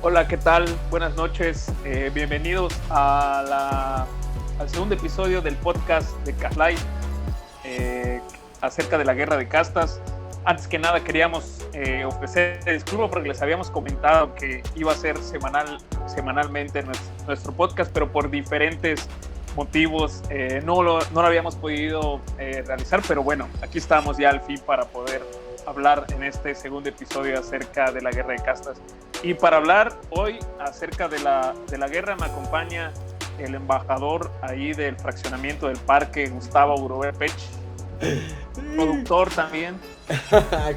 Hola, ¿qué tal? Buenas noches. Bienvenidos al segundo episodio del podcast de Castlight acerca de la guerra de castas. Antes que nada queríamos ofrecer disculpas porque les habíamos comentado que iba a ser semanalmente nuestro podcast, pero por diferentes motivos no lo habíamos podido realizar, pero bueno, aquí estamos ya al fin para poder hablar en este segundo episodio acerca de la guerra de castas. Y para hablar hoy acerca de la guerra me acompaña el embajador ahí del fraccionamiento del parque, Gustavo Urover Pech, productor también.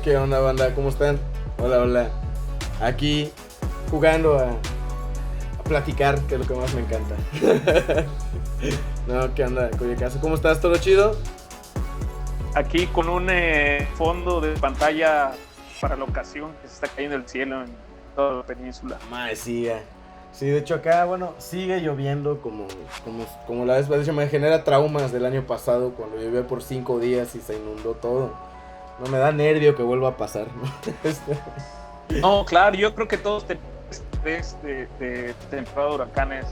¿Qué onda, banda? ¿Cómo están? Hola. Aquí jugando a platicar, que es lo que más me encanta. No, ¿qué onda, Coyocazo? ¿Cómo estás? ¿Todo chido? Aquí con un fondo de pantalla para la ocasión que se está cayendo el cielo en toda la península. Madre, sí, de hecho acá, bueno, sigue lloviendo como la vez pasada. Me genera traumas del año pasado cuando llovió por 5 días y se inundó todo. No me da nervio que vuelva a pasar, ¿no? No, claro, yo creo que todos tenemos estrés de temporada de huracanes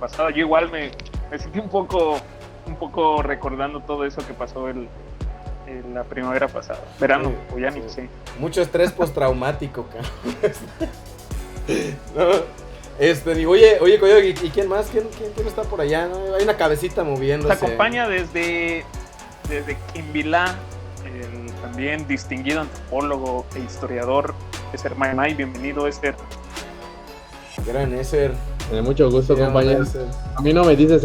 pasado. Yo igual me sentí un poco recordando todo eso que pasó en la primavera pasada. Verano, o ya ni sé. Mucho estrés postraumático, cabrón. No, digo, oye, Coyo, ¿y quién más? ¿Quién está por allá? ¿No? Hay una cabecita moviéndose. Nos acompaña desde Quimbilá, el también distinguido antropólogo e historiador Eser Maimay. Bienvenido, Eser. Gran Eser. Mucho gusto, compañero. A mí no me dices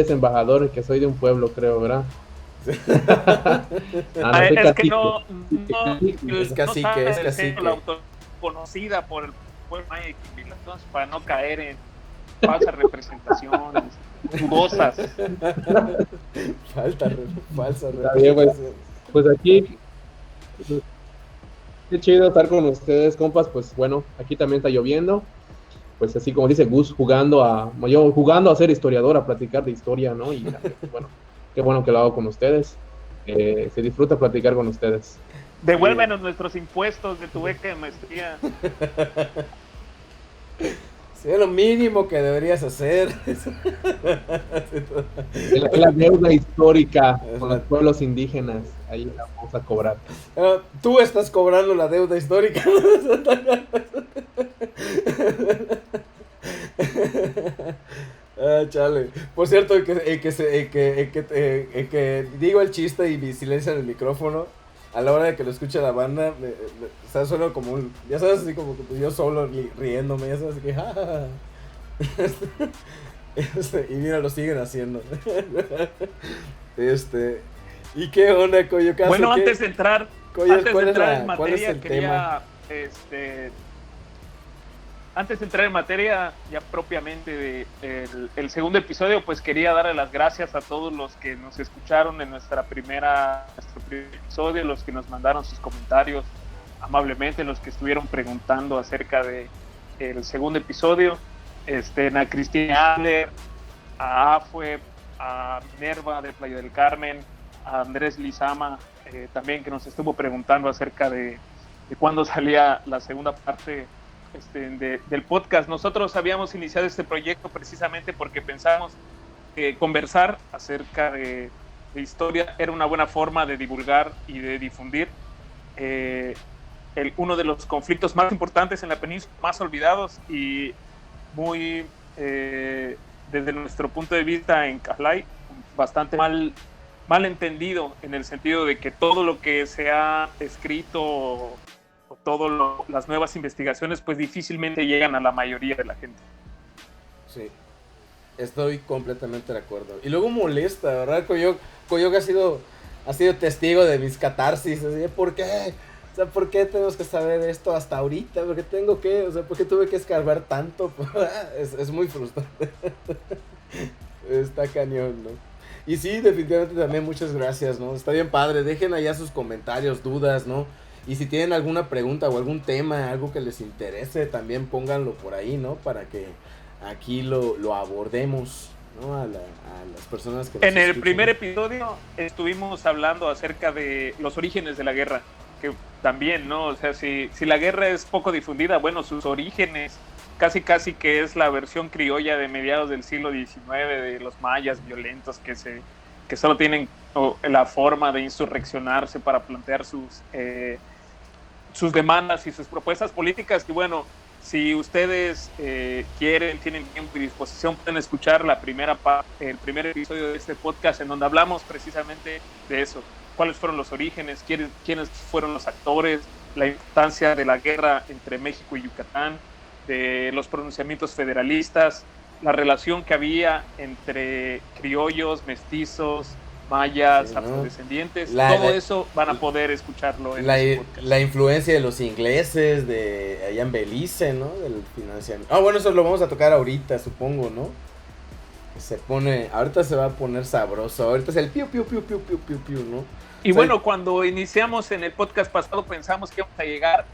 embajador, que soy de un pueblo, creo, ¿verdad? Es que no es cacique. La autoconocida por el pueblo maya de Quimbilá, entonces para no caer en falsas representaciones dudosas. Falsa representación. Pues aquí, qué chido estar con ustedes, compas. Pues bueno, aquí también está lloviendo. Pues así como dice Gus, jugando a ser historiador, a platicar de historia, ¿no? Y pues, bueno, qué bueno que lo hago con ustedes. Se disfruta platicar con ustedes. Devuélvenos nuestros impuestos de tu beca de maestría. Es lo mínimo que deberías hacer. La deuda histórica con los pueblos indígenas, ahí la vamos a cobrar. Tú estás cobrando la deuda histórica. Chale. Por cierto, que digo el chiste y silencian el micrófono, a la hora de que lo escucha la banda, o sea, suena como un, ya sabes, así como que yo solo riéndome, ya sabes, que jajaja. Y mira, lo siguen haciendo. ¿Y qué onda, Coyocazo? Bueno, antes de entrar en materia, tema? Antes de entrar en materia ya propiamente el segundo episodio, pues quería darle las gracias a todos los que nos escucharon en nuestro primer episodio, los que nos mandaron sus comentarios amablemente, los que estuvieron preguntando acerca del segundo episodio, a Cristina Adler, a Afue, a Minerva de Playa del Carmen, a Andrés Lizama, también, que nos estuvo preguntando acerca de cuándo salía la segunda parte del podcast. Nosotros habíamos iniciado este proyecto precisamente porque pensamos que conversar acerca de historia era una buena forma de divulgar y de difundir uno de los conflictos más importantes en la península, más olvidados y muy, desde nuestro punto de vista en Castlight, bastante mal entendido, en el sentido de que todo lo que se ha escrito o todas las nuevas investigaciones pues difícilmente llegan a la mayoría de la gente. Sí, estoy completamente de acuerdo. Y luego molesta, ¿verdad? Coyoc ha sido testigo de mis catarsis, así, ¿por qué? O sea, ¿por qué tenemos que saber esto hasta ahorita? ¿Por qué tengo que? O sea, ¿por qué tuve que escarbar tanto? Es muy frustrante. Está cañón, ¿no? Y sí, definitivamente también muchas gracias, ¿no? Está bien padre, dejen allá sus comentarios, dudas, ¿no? Y si tienen alguna pregunta o algún tema, algo que les interese, también pónganlo por ahí, ¿no? Para que aquí lo abordemos, ¿no? A las personas que nos En el escuchan. primer episodio estuvimos hablando acerca de los orígenes de la guerra, que también, ¿no? O sea, si la guerra es poco difundida, bueno, sus orígenes, casi que es la versión criolla de mediados del siglo XIX, de los mayas violentos que solo tienen la forma de insurreccionarse para plantear sus demandas y sus propuestas políticas. Y bueno, si ustedes quieren, tienen tiempo y disposición, pueden escuchar el primer episodio de este podcast, en donde hablamos precisamente de eso. ¿Cuáles fueron los orígenes? ¿Quiénes fueron los actores? La importancia de la guerra entre México y Yucatán, de los pronunciamientos federalistas, la relación que había entre criollos, mestizos, mayas, Sí, ¿no? afrodescendientes. Todo eso van a poder escucharlo en este podcast. La influencia de los ingleses, de allá en Belice, ¿no? Del financiamiento. Bueno, eso lo vamos a tocar ahorita, supongo, ¿no? Ahorita se va a poner sabroso. Ahorita es el piu, piu, piu, piu, piu, piu, piu, ¿no? Y bueno, cuando iniciamos en el podcast pasado pensamos que íbamos a llegar,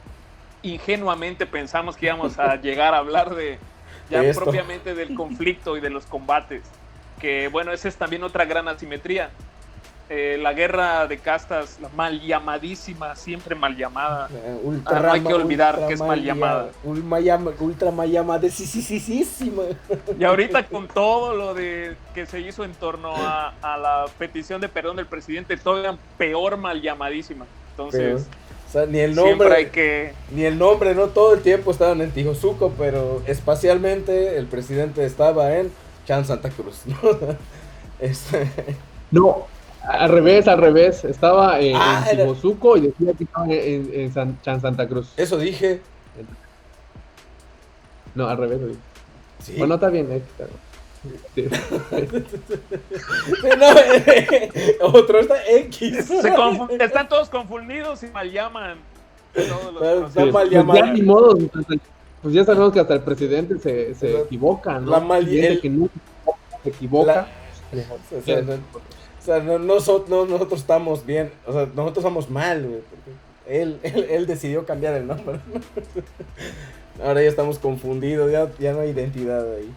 ingenuamente pensamos que íbamos a llegar a hablar ya propiamente del conflicto y de los combates. Que bueno, esa es también otra gran asimetría. La guerra de castas, la mal llamadísima, siempre mal llamada. No hay que olvidar que es mal llamada. Ultra mal llamada, sí. Y ahorita con todo lo que se hizo en torno a la petición de perdón del presidente, todavía peor mal llamadísima. Entonces, o sea, ni el nombre, ¿no? Todo el tiempo estaban en Tijosuco, pero espacialmente el presidente estaba en Chan Santa Cruz, ¿no? No, al revés. Estaba en Tijosuco y decía que estaba en Chan Santa Cruz. Eso dije. No, al revés lo dije. ¿Sí? Bueno, está bien. Sí. Otro está X. Están todos confundidos y mal llaman. Está mal Pues llamado. ya ni modo, pues ya sabemos que hasta el presidente se equivoca, ¿no? Que no se equivoca. Nosotros estamos bien, o sea, nosotros estamos mal, güey. Él decidió cambiar el nombre. Ahora ya estamos confundidos, ya no hay identidad ahí.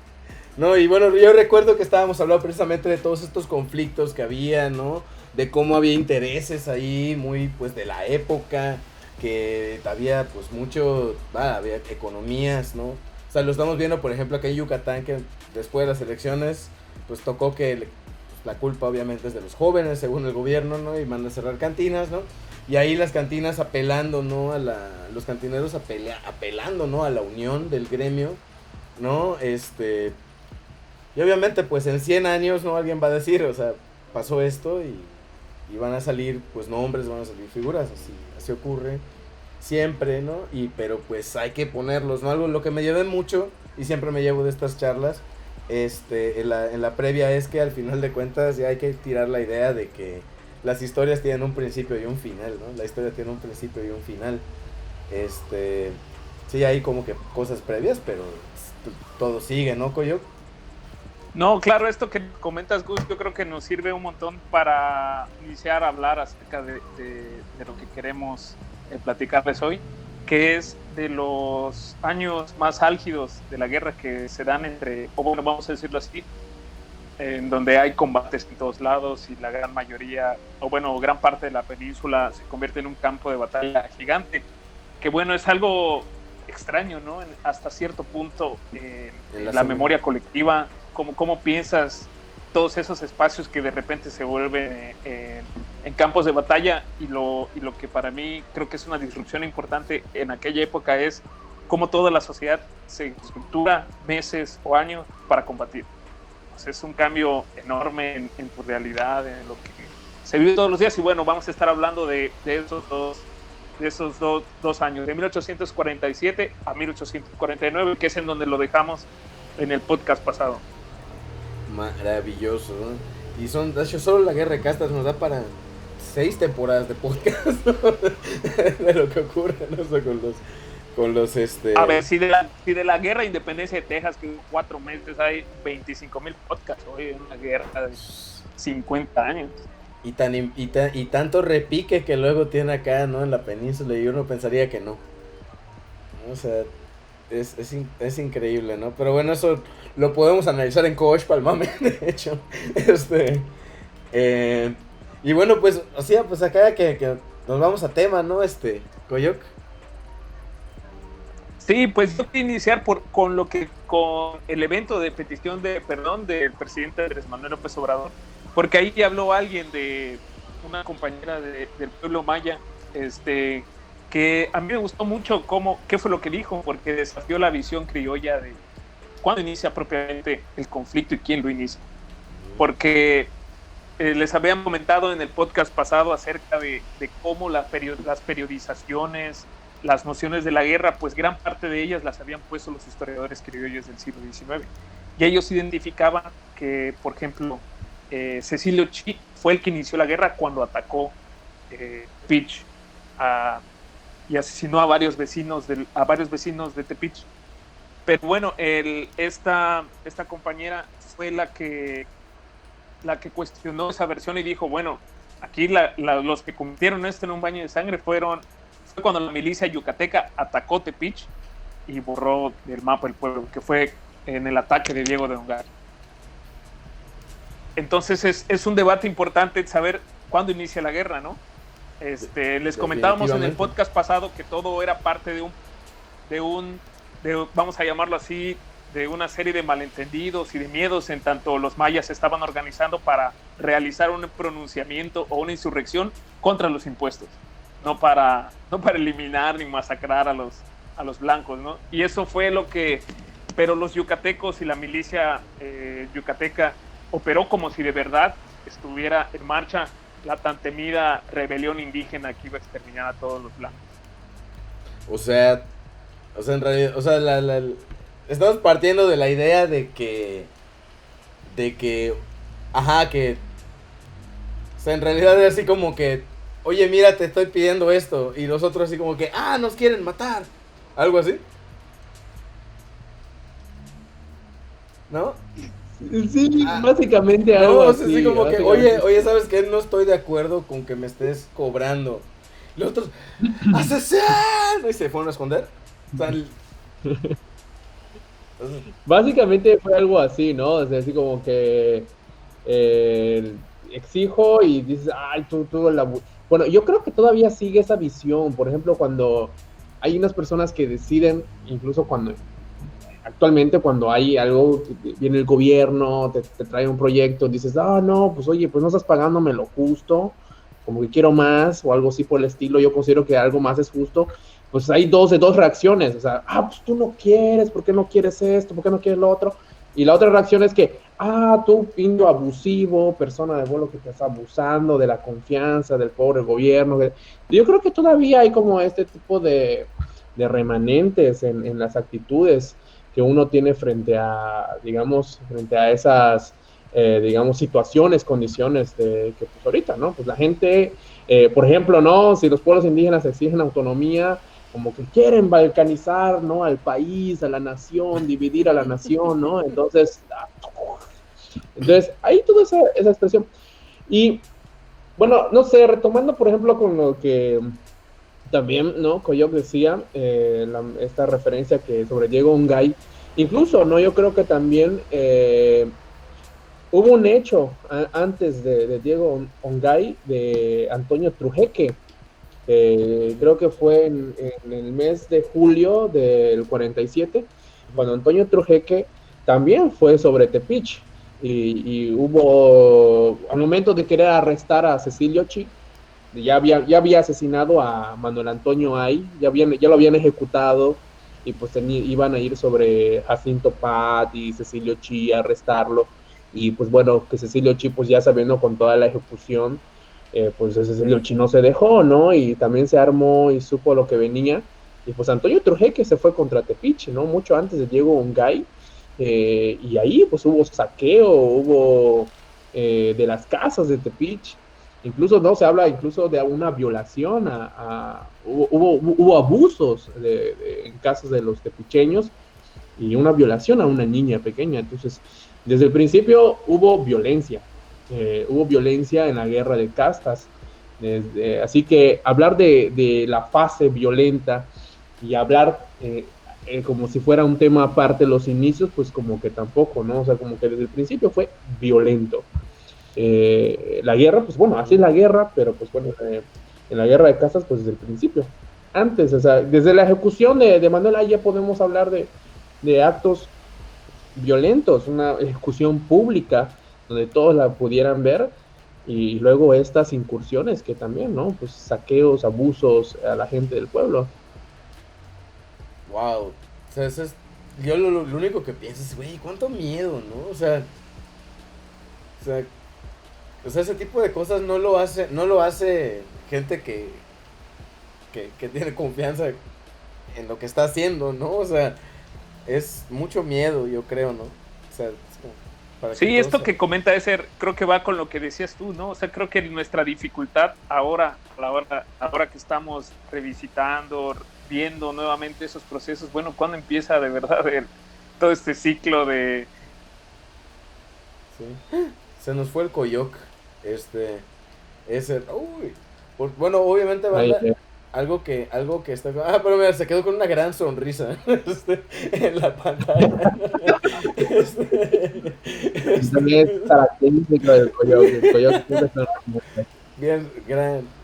No, y bueno, yo recuerdo que estábamos hablando precisamente de todos estos conflictos que había, ¿no? De cómo había intereses ahí, muy pues de la época, que había pues había economías, ¿no? O sea, lo estamos viendo, por ejemplo, acá en Yucatán, que después de las elecciones, pues tocó que la culpa obviamente es de los jóvenes, según el gobierno, ¿no? Y mandan a cerrar cantinas, ¿no? Y ahí las cantinas apelando, ¿no? Los cantineros apelando, ¿no? A la unión del gremio, ¿no? Y obviamente, pues en 100 años, ¿no? Alguien va a decir, o sea, pasó esto y van a salir, pues, nombres, van a salir figuras, así ocurre siempre, ¿no? Pero pues hay que ponerlos, ¿no? Algo en lo que me llevé mucho, y siempre me llevo de estas charlas, en la previa, es que al final de cuentas ya hay que tirar la idea de que las historias tienen un principio y un final, ¿no? La historia tiene un principio y un final. Sí, hay como que cosas previas, pero todo sigue, ¿no, Coyo? No, claro, esto que comentas, Gus, yo creo que nos sirve un montón para iniciar a hablar acerca de lo que queremos platicarles hoy, que es de los años más álgidos de la guerra que se dan vamos a decirlo así, en donde hay combates en todos lados y la gran mayoría, gran parte de la península se convierte en un campo de batalla gigante, que bueno, es algo extraño, ¿no? Hasta cierto punto, en la memoria colectiva. ¿Cómo piensas todos esos espacios que de repente se vuelven en campos de batalla? Y lo que para mí creo que es una disrupción importante en aquella época es cómo toda la sociedad se estructura meses o años para combatir. Pues es un cambio enorme en tu realidad, en lo que se vive todos los días. Y bueno, vamos a estar hablando de esos dos años, de 1847 a 1849, que es en donde lo dejamos en el podcast pasado. Maravilloso, ¿no? Y de hecho, solo la guerra de castas nos da para 6 temporadas de podcast, ¿no? De lo que ocurre, no sé, con los A ver, si de la guerra de independencia de Texas, que 4 meses hay 25,000 podcasts hoy en una guerra 50 años. Y tanto repique que luego tiene acá, ¿no? En la península, y uno pensaría que no. O sea, es increíble, ¿no? Pero bueno, eso lo podemos analizar en Coach Palmame, de hecho. Y bueno, pues, o sea, pues acá que nos vamos a tema, ¿no? Coyoc. Sí, pues yo quiero iniciar con el evento de petición de perdón del presidente Andrés Manuel López Obrador, porque ahí habló alguien de una compañera del pueblo maya, que a mí me gustó mucho qué fue lo que dijo, porque desafió la visión criolla de cuándo inicia propiamente el conflicto y quién lo inicia. Porque les habían comentado en el podcast pasado acerca de cómo las periodizaciones, las nociones de la guerra, pues gran parte de ellas las habían puesto los historiadores criollos del siglo XIX. Y ellos identificaban que, por ejemplo, Cecilio Chi fue el que inició la guerra cuando atacó Tepic y asesinó a varios vecinos de Tepic. Pero bueno, esta compañera fue la que cuestionó esa versión y dijo, bueno, aquí los que cometieron esto en un baño de sangre fue cuando la milicia yucateca atacó Tepic y borró del mapa el pueblo, que fue en el ataque de Diego de Ongari. Entonces es un debate importante saber cuándo inicia la guerra, ¿no? Les comentábamos en el podcast pasado que todo era parte de vamos a llamarlo así, de una serie de malentendidos y de miedos en tanto los mayas se estaban organizando para realizar un pronunciamiento o una insurrección contra los impuestos, no para eliminar ni masacrar a los blancos, ¿no? Y eso fue pero los yucatecos y la milicia yucateca operó como si de verdad estuviera en marcha la tan temida rebelión indígena que iba a exterminar a todos los blancos. O sea, en realidad, estamos partiendo de la idea de que, o sea, en realidad es así como que, oye, mira, te estoy pidiendo esto, y los otros así como que, nos quieren matar, algo así, ¿no? Sí, básicamente algo así. Sí, como que, oye, ¿sabes qué? No estoy de acuerdo con que me estés cobrando. Los otros, ¡asesino! Y se fueron a esconder. O sea, básicamente fue algo así, ¿no? O sea, así como que exijo y dices, ay, tú Bueno, yo creo que todavía sigue esa visión. Por ejemplo, cuando hay unas personas que deciden, incluso actualmente cuando hay algo, viene el gobierno, te trae un proyecto, dices, no, pues oye, pues no estás pagándome lo justo, como que quiero más, o algo así por el estilo, yo considero que algo más es justo. Pues hay dos reacciones, o sea, pues tú no quieres, ¿por qué no quieres esto? ¿Por qué no quieres lo otro? Y la otra reacción es que, tú indio abusivo, persona de vuelo que te está abusando de la confianza del pobre gobierno. Yo creo que todavía hay como este tipo de remanentes en las actitudes que uno tiene frente a esas, situaciones, condiciones que pues ahorita, ¿no? Pues la gente, por ejemplo, ¿no? Si los pueblos indígenas exigen autonomía, como que quieren balcanizar, ¿no? Al país, a la nación, dividir a la nación, ¿no? Entonces hay toda esa expresión. Y, bueno, no sé, retomando, por ejemplo, con lo que también, ¿no? Coyoc decía, esta referencia que sobre Diego Ongay, incluso, ¿no? Yo creo que también hubo un hecho antes de Diego Ongay, de Antonio Trujeque, creo que fue en el mes de julio del 47, cuando Antonio Trujeque también fue sobre Tepic, y hubo, al momento de querer arrestar a Cecilio Chi, ya había asesinado a Manuel Antonio Ay, ya lo habían ejecutado, y pues iban a ir sobre Jacinto Pat y Cecilio Chi a arrestarlo, y pues bueno, que Cecilio Chi, pues ya sabiendo con toda la ejecución, pues Cecilio Chi no se dejó, ¿no? Y también se armó y supo lo que venía, y pues Antonio Trujeque se fue contra Tepic, ¿no? Mucho antes de Diego Ongay, y ahí pues hubo saqueo, hubo de las casas de Tepic, incluso no se habla incluso de una violación, hubo abusos en casas de los tepicheños, y una violación a una niña pequeña. Entonces, desde el principio hubo violencia, hubo violencia en la guerra de castas. Así que hablar de la fase violenta y hablar como si fuera un tema aparte de los inicios, pues como que tampoco, ¿no? O sea, como que desde el principio fue violento. La guerra, pues bueno, así es la guerra, pero pues bueno, en la guerra de castas, pues desde el principio. Antes, o sea, desde la ejecución de Manuel Aya podemos hablar de actos violentos, una ejecución pública donde todos la pudieran ver, y luego estas incursiones que también, ¿no? Pues saqueos, abusos a la gente del pueblo. Wow. O sea, eso es. Yo lo único que pienso es, güey, cuánto miedo, ¿no? O sea, ese tipo de cosas no lo hace gente que tiene confianza en lo que está haciendo, ¿no? O sea, es mucho miedo, yo creo, ¿no? O sea, es como para que Sí, todos esto que comenta Eser, creo que va con lo que decías tú, ¿no? O sea, creo que nuestra dificultad ahora, ahora que estamos revisitando, viendo nuevamente esos procesos, bueno, ¿cuándo empieza de verdad todo este ciclo de... Sí. Se nos fue el Coyoc. Ese. Uy. Bueno, obviamente, Ahí, banda. Algo que está. Ah, pero mira, se quedó con una gran sonrisa. En la pantalla. también es característico del Coyote. El Coyote siempre es Bien,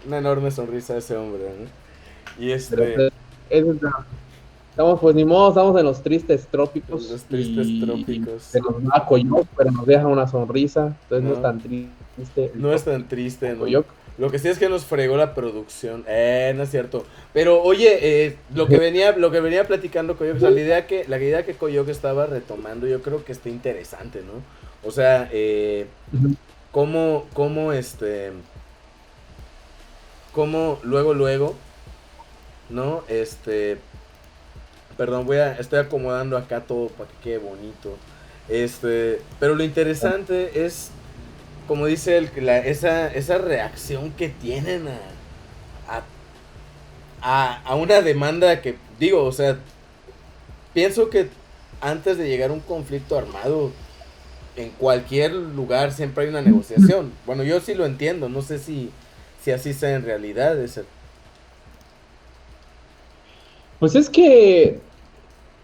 una enorme sonrisa ese hombre, ¿no? Y pero es estamos, pues ni modo, estamos en los tristes trópicos los tristes y trópicos. se nos va Coyote, pero nos deja una sonrisa, entonces no es tan triste. No es tan triste, ¿no? Coyote. Lo que sí es que nos fregó la producción. No es cierto. Pero oye, lo que venía platicando Coyoc, o sea, la idea que Coyoc estaba retomando, yo creo que está interesante, ¿no? O sea, cómo luego, ¿no? Perdón, estoy acomodando acá todo para que quede bonito. Pero lo interesante es, como dice esa reacción que tienen a una demanda que, digo, o sea, pienso que antes de llegar a un conflicto armado, en cualquier lugar siempre hay una negociación. Bueno, yo sí lo entiendo, no sé si así sea en realidad. Pues es que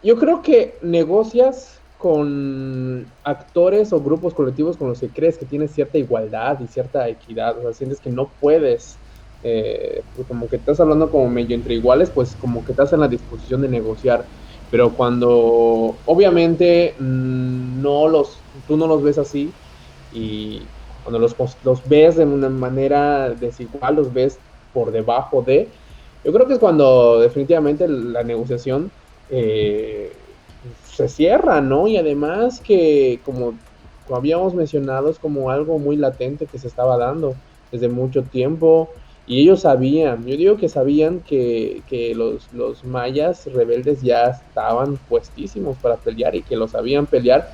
yo creo que negocias con actores o grupos colectivos con los que crees que tienes cierta igualdad y cierta equidad, o sea, sientes que no puedes, pues como que estás hablando como medio entre iguales, pues como que estás en la disposición de negociar, pero cuando obviamente tú no los ves así, y cuando los ves de una manera desigual, los ves por debajo de, yo creo que es cuando definitivamente la negociación eh, se cierra, ¿no? Y además que, como habíamos mencionado, es como algo muy latente que se estaba dando desde mucho tiempo. Y ellos sabían, yo digo que sabían que los mayas rebeldes ya estaban puestísimos para pelear y que lo sabían pelear.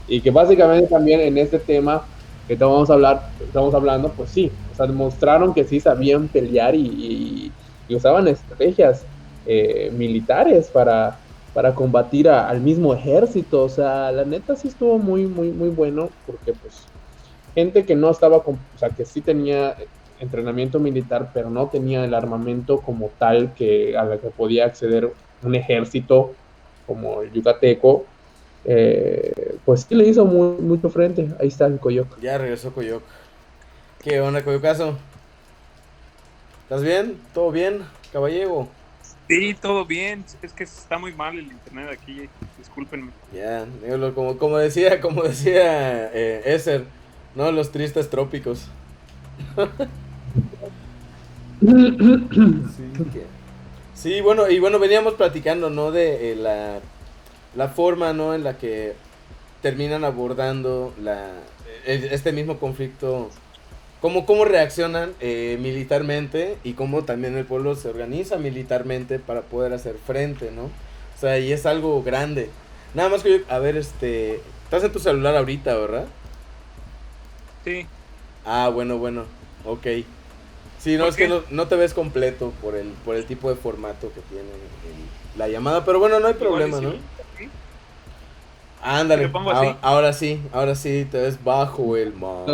Y que básicamente también en este tema que estamos hablando, pues sí, o sea, demostraron que sí sabían pelear y usaban estrategias militares para combatir al mismo ejército. O sea, la neta sí estuvo muy, muy, muy bueno, porque pues gente que no estaba, o sea, que sí tenía entrenamiento militar, pero no tenía el armamento como tal a la que podía acceder un ejército como el yucateco, pues sí le hizo mucho frente. Ahí está el Coyoc. Ya regresó Coyoc. ¿Qué onda, Coyocazo? ¿Estás bien? ¿Todo bien, caballero? Sí, todo bien, es que está muy mal el internet aquí, discúlpenme. Ya, como decía Eser, ¿no? Los tristes trópicos. Sí, bueno, y bueno, veníamos platicando, ¿no? De la forma, ¿no? En la que terminan abordando este mismo conflicto. Cómo reaccionan militarmente y cómo también el pueblo se organiza militarmente para poder hacer frente, ¿no? O sea, y es algo grande. Nada más que a ver, estás en tu celular ahorita, ¿verdad? Sí. Ah, bueno, ok. Sí, no, es que no te ves completo por el tipo de formato que tiene la llamada, pero bueno, no hay problema, ¿no? ¿Sí? Ándale, ¿Le pongo así? ahora sí, te ves bajo el mar.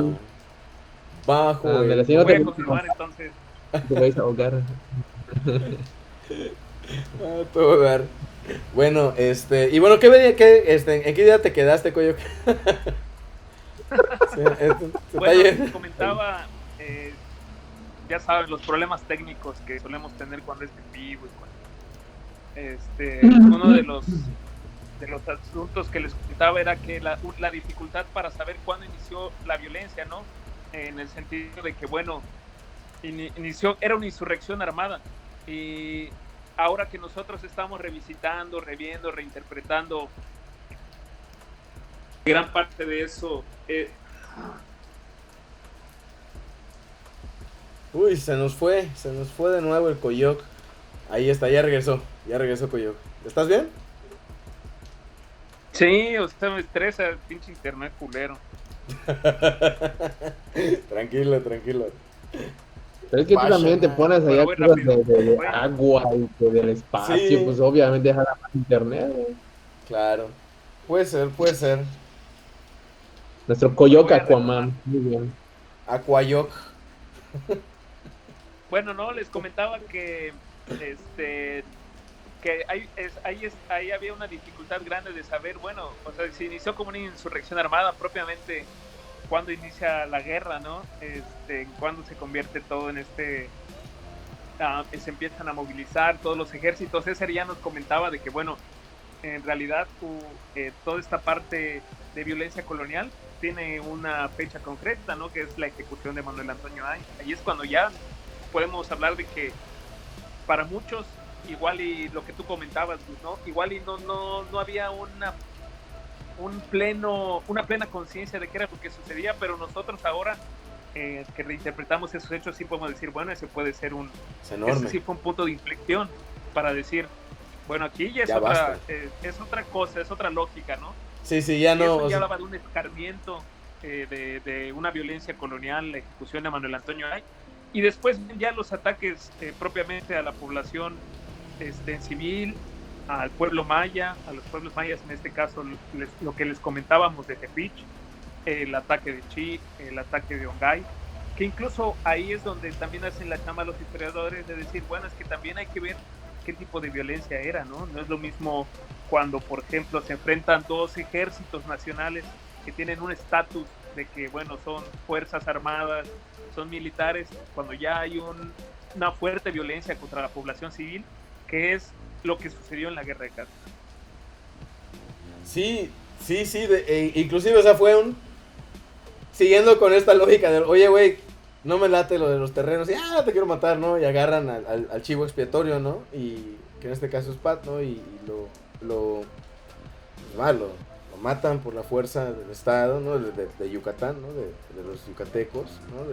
bajo Ándale, el si no Voy te a continuar entonces. vais a ahogar. a todo dar. Bueno, y bueno, ¿en qué día te quedaste, Coyo? Sí, se está Bueno, les yendo. comentaba, ya saben, los problemas técnicos que solemos tener cuando es en vivo y uno de los asuntos que les comentaba era que la dificultad para saber cuándo inició la violencia, ¿no? En el sentido de que, bueno, era una insurrección armada y ahora que nosotros estamos revisitando, reviendo, reinterpretando gran parte de eso, Uy, se nos fue de nuevo el Coyoc. Ahí está, ya regresó Coyoc. ¿Estás bien? sí, o sea, me estresa el pinche internet culero. Tranquilo. Pero es que tú también te pones allá voy cosas rápido. de Bueno. agua y que del espacio, Sí. pues obviamente deja más internet, güey. Claro. Puede ser. Nuestro Coyoc Voy a Aquaman, retomar. muy bien. Aquayoc. Bueno, no, les comentaba que ahí había una dificultad grande de saber, bueno, o sea, se inició como una insurrección armada propiamente cuando inicia la guerra, ¿no? Cuando se convierte todo en se empiezan a movilizar todos los ejércitos. César ya nos comentaba de que, bueno, en realidad toda esta parte de violencia colonial tiene una fecha concreta, ¿no? Que es la ejecución de Manuel Antonio Ay. Ahí es cuando ya podemos hablar de que para muchos, igual y lo que tú comentabas, ¿no? Igual y no había una plena conciencia de qué era lo que sucedía, pero nosotros ahora que reinterpretamos esos hechos sí podemos decir, bueno, ese puede ser ese sí fue un punto de inflexión para decir, bueno, aquí ya es otra cosa, es otra lógica, ¿no? Sí, ya y no. Eso ya hablaba de un escarmiento de una violencia colonial, la ejecución de Manuel Antonio Ay, y después ya los ataques propiamente a la población en civil, al pueblo maya, a los pueblos mayas, en este caso lo que les comentábamos de Tepic, el ataque de Chi, el ataque de Ongay, que incluso ahí es donde también hacen la chamba los historiadores de decir, bueno, es que también hay que ver qué tipo de violencia era, ¿no? No es lo mismo cuando, por ejemplo, se enfrentan dos ejércitos nacionales que tienen un estatus de que, bueno, son fuerzas armadas, son militares, cuando ya hay una fuerte violencia contra la población civil, que es lo que sucedió en la guerra de Castro. Sí, inclusive, o sea, siguiendo con esta lógica de, oye, güey, no me late lo de los terrenos, y te quiero matar, ¿no? Y agarran al chivo expiatorio, ¿no? Y que en este caso es Pat, ¿no? Y lo matan por la fuerza del Estado, ¿no? De Yucatán, ¿no? De los yucatecos, ¿no?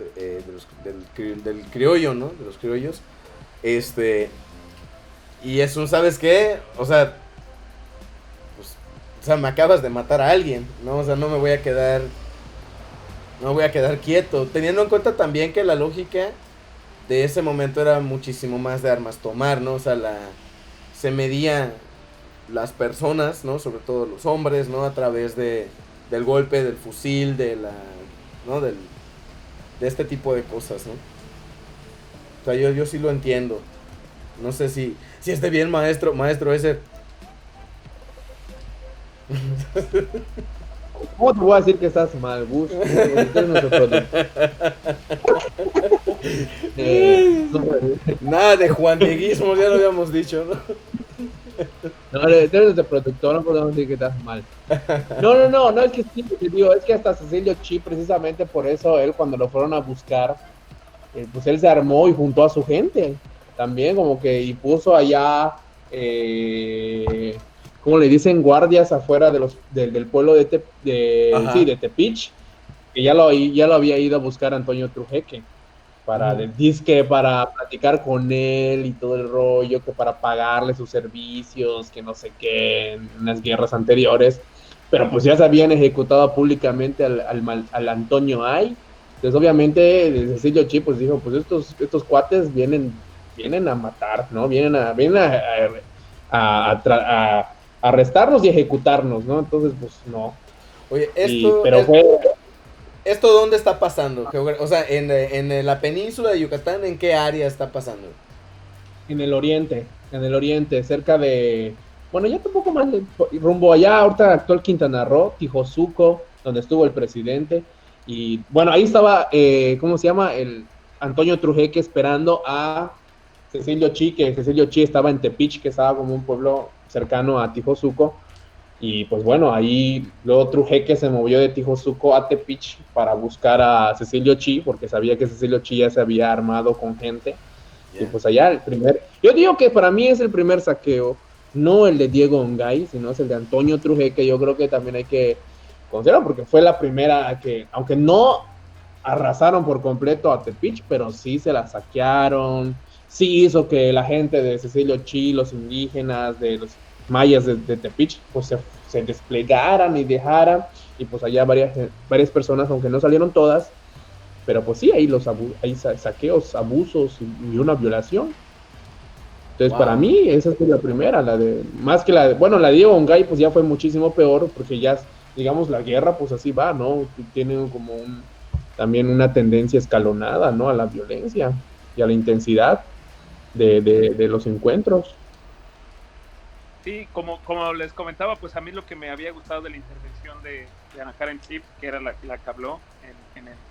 Del criollo, ¿no? De los criollos. Y es ¿sabes qué? O sea, me acabas de matar a alguien, ¿no? O sea, no me voy a quedar quieto, teniendo en cuenta también que la lógica de ese momento era muchísimo más de armas tomar, ¿no? O sea, se medía las personas, ¿no? Sobre todo los hombres, ¿no? A través del golpe, del fusil, ¿no? De este tipo de cosas, ¿no? O sea, yo sí lo entiendo. No sé si esté bien, maestro ese. ¿Cómo te voy a decir que estás mal, Gus? Usted es nuestro productor. Nada de Juan Dieguismo, ya lo habíamos dicho, ¿no? No, usted es nuestro productor, no podemos decir que estás mal. No, es que sí, te digo, es que hasta Cecilio Chi, precisamente por eso, él cuando lo fueron a buscar, pues él se armó y juntó a su gente, también como que, y puso allá, como le dicen, guardias afuera del pueblo de Tepic, que ya lo había ido a buscar Antonio Trujeque, para platicar con él y todo el rollo, que para pagarle sus servicios, que no sé qué, en las guerras anteriores, pero pues ya se habían ejecutado públicamente al Antonio Ay. Entonces obviamente Cecilio Chi pues dijo, pues estos cuates vienen a matar, ¿no? Vienen a arrestarnos y ejecutarnos, ¿no? Entonces, pues no. Oye, Pero fue... ¿Esto dónde está pasando? O sea, en la península de Yucatán, ¿en qué área está pasando? En el oriente, cerca de, bueno, ya un poco más rumbo allá, ahorita actual Quintana Roo, Tijosuco, donde estuvo el presidente. Y bueno, ahí estaba, ¿cómo se llama? El Antonio Trujeque esperando a Cecilio Chi, que Cecilio Chi estaba en Tepic, que estaba como un pueblo cercano a Tijosuco. Y pues bueno, ahí luego Trujeque se movió de Tijosuco a Tepic para buscar a Cecilio Chi, porque sabía que Cecilio Chi ya se había armado con gente. Y Yeah. pues allá el primer, yo digo que para mí es el primer saqueo, no el de Diego Ongay, sino es el de Antonio Trujeque, yo creo que también hay que considerarlo, porque fue la primera que, aunque no arrasaron por completo a Tepic, pero sí se la saquearon, sí hizo que la gente de Cecilio Chi, los indígenas, de los mayas de Tepic, pues se desplegaran y dejaran, y pues allá varias personas, aunque no salieron todas, pero pues sí, hay saqueos, abusos y una violación. Entonces, para Wow. mí, esa es la primera, la de, más que la de, bueno, la de Diego Ongay, pues ya fue muchísimo peor, porque ya, digamos, la guerra, pues así va, ¿no? Tiene como también una tendencia escalonada, ¿no? A la violencia y a la intensidad de los encuentros. Sí, como les comentaba, pues a mí lo que me había gustado de la intervención de Ana Karen Chip, que era la que habló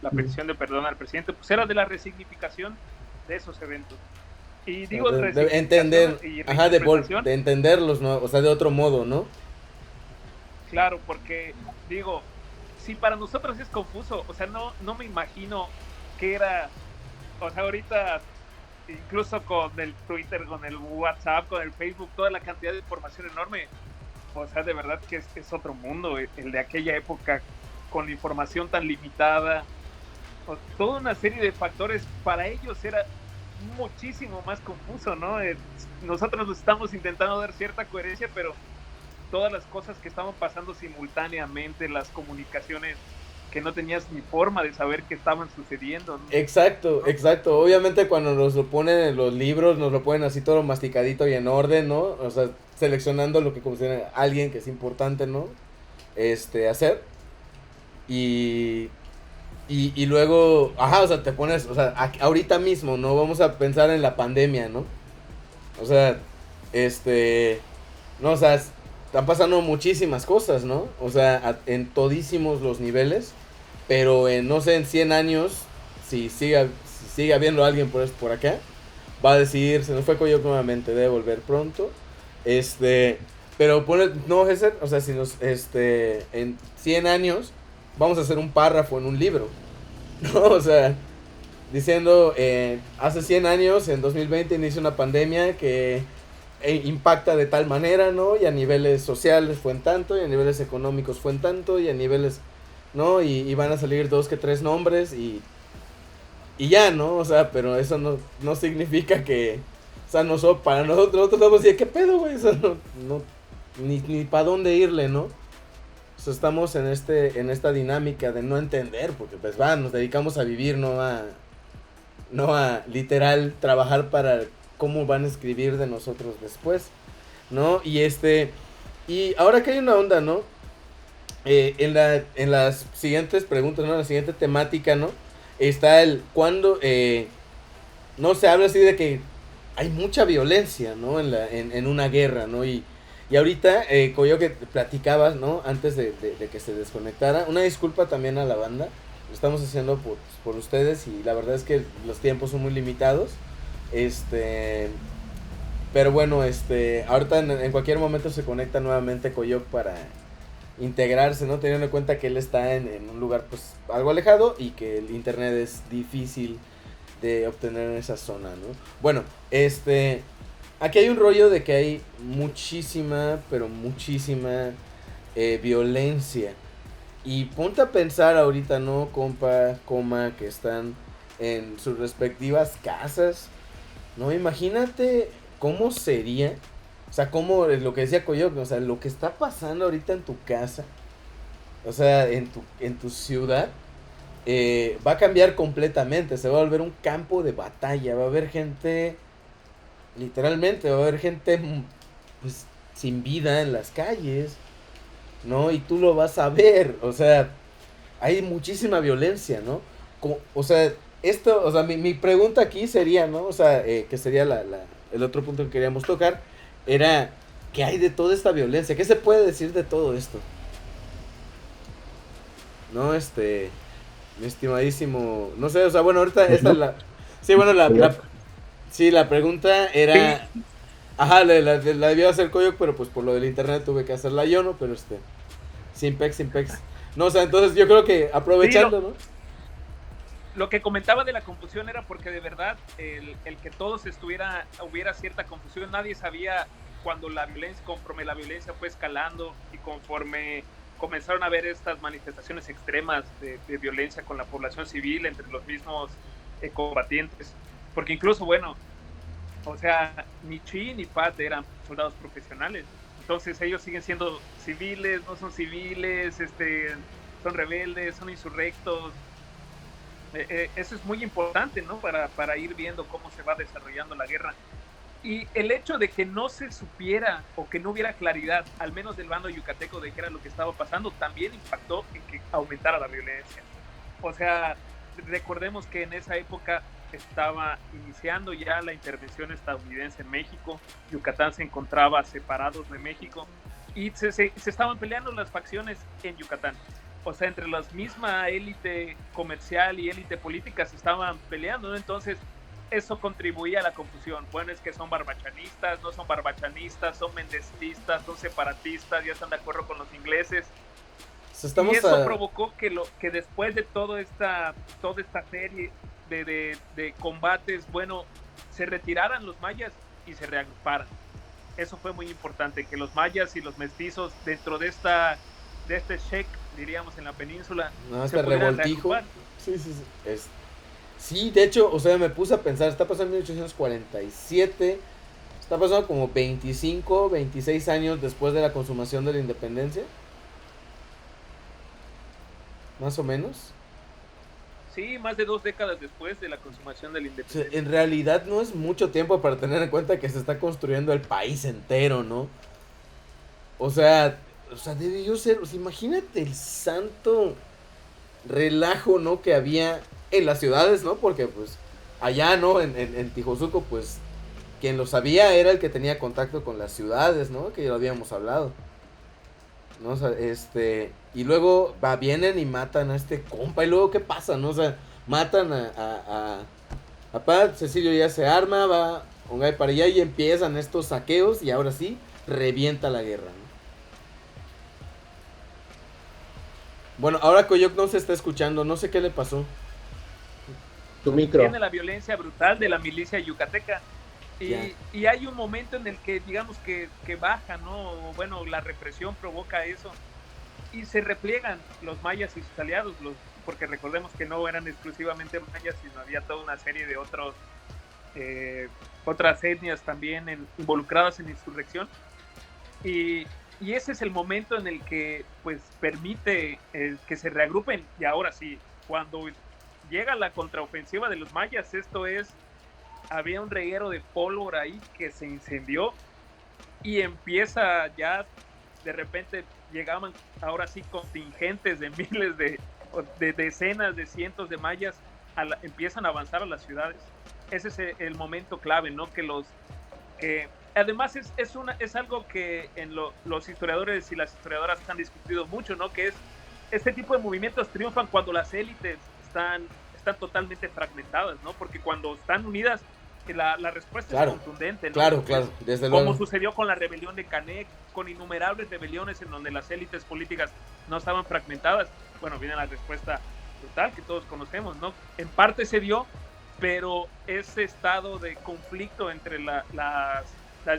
la petición de perdón al presidente, pues era de la resignificación de esos eventos. Y digo De resignificación entender, y ajá, reinterpretación, de entenderlos, ¿no? O sea, de otro modo, ¿no? claro, porque digo, si para nosotros es confuso, o sea, no me imagino que era, o sea, ahorita incluso con el Twitter, con el WhatsApp, con el Facebook, toda la cantidad de información enorme, o sea, de verdad que es otro mundo, el de aquella época, con la información tan limitada, toda una serie de factores, para ellos era muchísimo más confuso, ¿no? Nosotros nos estamos intentando dar cierta coherencia, pero todas las cosas que estaban pasando simultáneamente, las comunicaciones que no tenías ni forma de saber que estaban sucediendo, ¿no? Exacto, exacto. Obviamente cuando nos lo ponen en los libros, nos lo ponen así todo masticadito y en orden, ¿no? O sea, seleccionando lo que considera alguien que es importante, ¿no? Hacer. Y, y luego, ajá, o sea, te pones, o sea, ahorita mismo, ¿no? Vamos a pensar en la pandemia, ¿no? O sea, no, o sea, están pasando muchísimas cosas, ¿no? O sea, en todísimos los niveles. Pero en, no sé, en 100 años, si sigue habiendo alguien por acá, va a decir, se nos fue Coyoc nuevamente, debe volver pronto. Pero pone, no, Gesser, o sea, si nos, en 100 años, vamos a hacer un párrafo en un libro, ¿no? O sea, diciendo, hace 100 años, en 2020, inicia una pandemia que impacta de tal manera, ¿no? Y a niveles sociales fue en tanto, y a niveles económicos fue en tanto, y a niveles, ¿no? Y van a salir 2 que 3 nombres y ya, ¿no? O sea, pero eso no significa que, o sea, para nosotros vamos a decir, ¿qué pedo, güey? O sea, ni para dónde irle, ¿no? O sea, estamos en esta dinámica de no entender, porque pues nos dedicamos a vivir, no a literal trabajar para cómo van a escribir de nosotros después, ¿no? Y ahora que hay una onda, ¿no? En las siguientes preguntas, ¿no? La siguiente temática, ¿no? Está el cuando, no se habla así de que hay mucha violencia, ¿no? En una guerra, ¿no? Y ahorita, como yo que platicabas, ¿no? Antes de que se desconectara, una disculpa también a la banda. Lo estamos haciendo por ustedes y la verdad es que los tiempos son muy limitados. Pero bueno, ahorita en cualquier momento se conecta nuevamente Coyoc para integrarse, ¿no? Teniendo en cuenta que él está en un lugar pues algo alejado y que el internet es difícil de obtener en esa zona, ¿no? Bueno, aquí hay un rollo de que hay muchísima, pero muchísima violencia. Y ponte a pensar ahorita, ¿no, compa, coma, que están en sus respectivas casas, ¿no? Imagínate cómo sería, o sea, como lo que decía Coyote, o sea, lo que está pasando ahorita en tu casa, o sea, en tu ciudad, va a cambiar completamente, se va a volver un campo de batalla, va a haber gente, literalmente, va a haber gente, pues, sin vida en las calles, ¿no? Y tú lo vas a ver, o sea, hay muchísima violencia, ¿no? O sea, esto, o sea, mi pregunta aquí sería, ¿no? O sea, que sería el otro punto que queríamos tocar, era, ¿qué hay de toda esta violencia? ¿Qué se puede decir de todo esto? No, mi estimadísimo, no sé, o sea, bueno, ahorita esta es la... Sí, bueno, sí, la pregunta era... Sí, Ajá, la debía hacer Coyoc, pero pues por lo del internet tuve que hacerla yo, ¿no? Pero sin pex. No, o sea, entonces yo creo que sí, aprovechando, ¿no? lo que comentaba de la confusión era porque de verdad el que todos hubiera cierta confusión, nadie sabía cuando la violencia, conforme la violencia fue escalando y conforme comenzaron a haber estas manifestaciones extremas de violencia con la población civil entre los mismos combatientes, porque incluso, bueno, o sea, ni Chi ni Pat eran soldados profesionales, entonces ellos siguen siendo civiles, no son civiles, son rebeldes, son insurrectos. Eso es muy importante, ¿no? Para ir viendo cómo se va desarrollando la guerra. Y el hecho de que no se supiera o que no hubiera claridad, al menos del bando yucateco, de qué era lo que estaba pasando, también impactó en que aumentara la violencia. O sea, recordemos que en esa época estaba iniciando ya la intervención estadounidense en México, Yucatán se encontraba separados de México y se estaban peleando las facciones en Yucatán. O sea, entre la misma élite comercial y élite política se estaban peleando, ¿no? Entonces, eso contribuía a la confusión. Bueno, es que son barbachanistas, no son barbachanistas, son mendestistas, son separatistas, ya están de acuerdo con los ingleses. Y eso provocó que después de toda esta serie de combates, bueno, se retiraran los mayas y se reagruparan. Eso fue muy importante, que los mayas y los mestizos dentro de este check, diríamos, en la península, no, se revoltijo. Reagrupar. Sí. Sí, de hecho, o sea, me puse a pensar, está pasando en 1847, está pasando como 25, 26 años después de la consumación de la independencia. Más o menos. Sí, más de 2 décadas después de la consumación de la independencia. O sea, en realidad no es mucho tiempo para tener en cuenta que se está construyendo el país entero, ¿no? O sea, debió ser, o sea, imagínate el santo relajo, ¿no? Que había en las ciudades, ¿no? Porque pues allá, ¿no? En Tijosuco, pues quien lo sabía era el que tenía contacto con las ciudades, ¿no? Que ya lo habíamos hablado. ¿No? O sea, y luego vienen y matan a este compa. Y luego, ¿qué pasa? ¿No? O sea, matan a Pat. Cecilio ya se arma, va Ongay para allá y empiezan estos saqueos. Y ahora sí, revienta la guerra, ¿no? Bueno, ahora Coyoc no se está escuchando. No sé qué le pasó. Tu micro. Tiene la violencia brutal de la milicia yucateca. Y hay un momento en el que, digamos, que baja, ¿no? Bueno, la represión provoca eso. Y se repliegan los mayas y sus aliados, porque recordemos que no eran exclusivamente mayas, sino había toda una serie de otras etnias también involucradas en la insurrección. Y ese es el momento en el que pues permite que se reagrupen. Y ahora sí, cuando llega la contraofensiva de los mayas, había un reguero de pólvora ahí que se incendió y empieza ya, de repente llegaban ahora sí contingentes de miles de decenas de cientos de mayas, empiezan a avanzar a las ciudades. Ese es el momento clave, ¿no? Que además es algo que los historiadores y las historiadoras han discutido mucho, ¿no? Que es este tipo de movimientos triunfan cuando las élites están totalmente fragmentadas, ¿no? Porque cuando están unidas, la respuesta es contundente, ¿no? Claro, desde luego. Como sucedió con la rebelión de Canek, con innumerables rebeliones en donde las élites políticas no estaban fragmentadas. Bueno, viene la respuesta brutal que todos conocemos, ¿no? En parte se dio, pero ese estado de conflicto entre las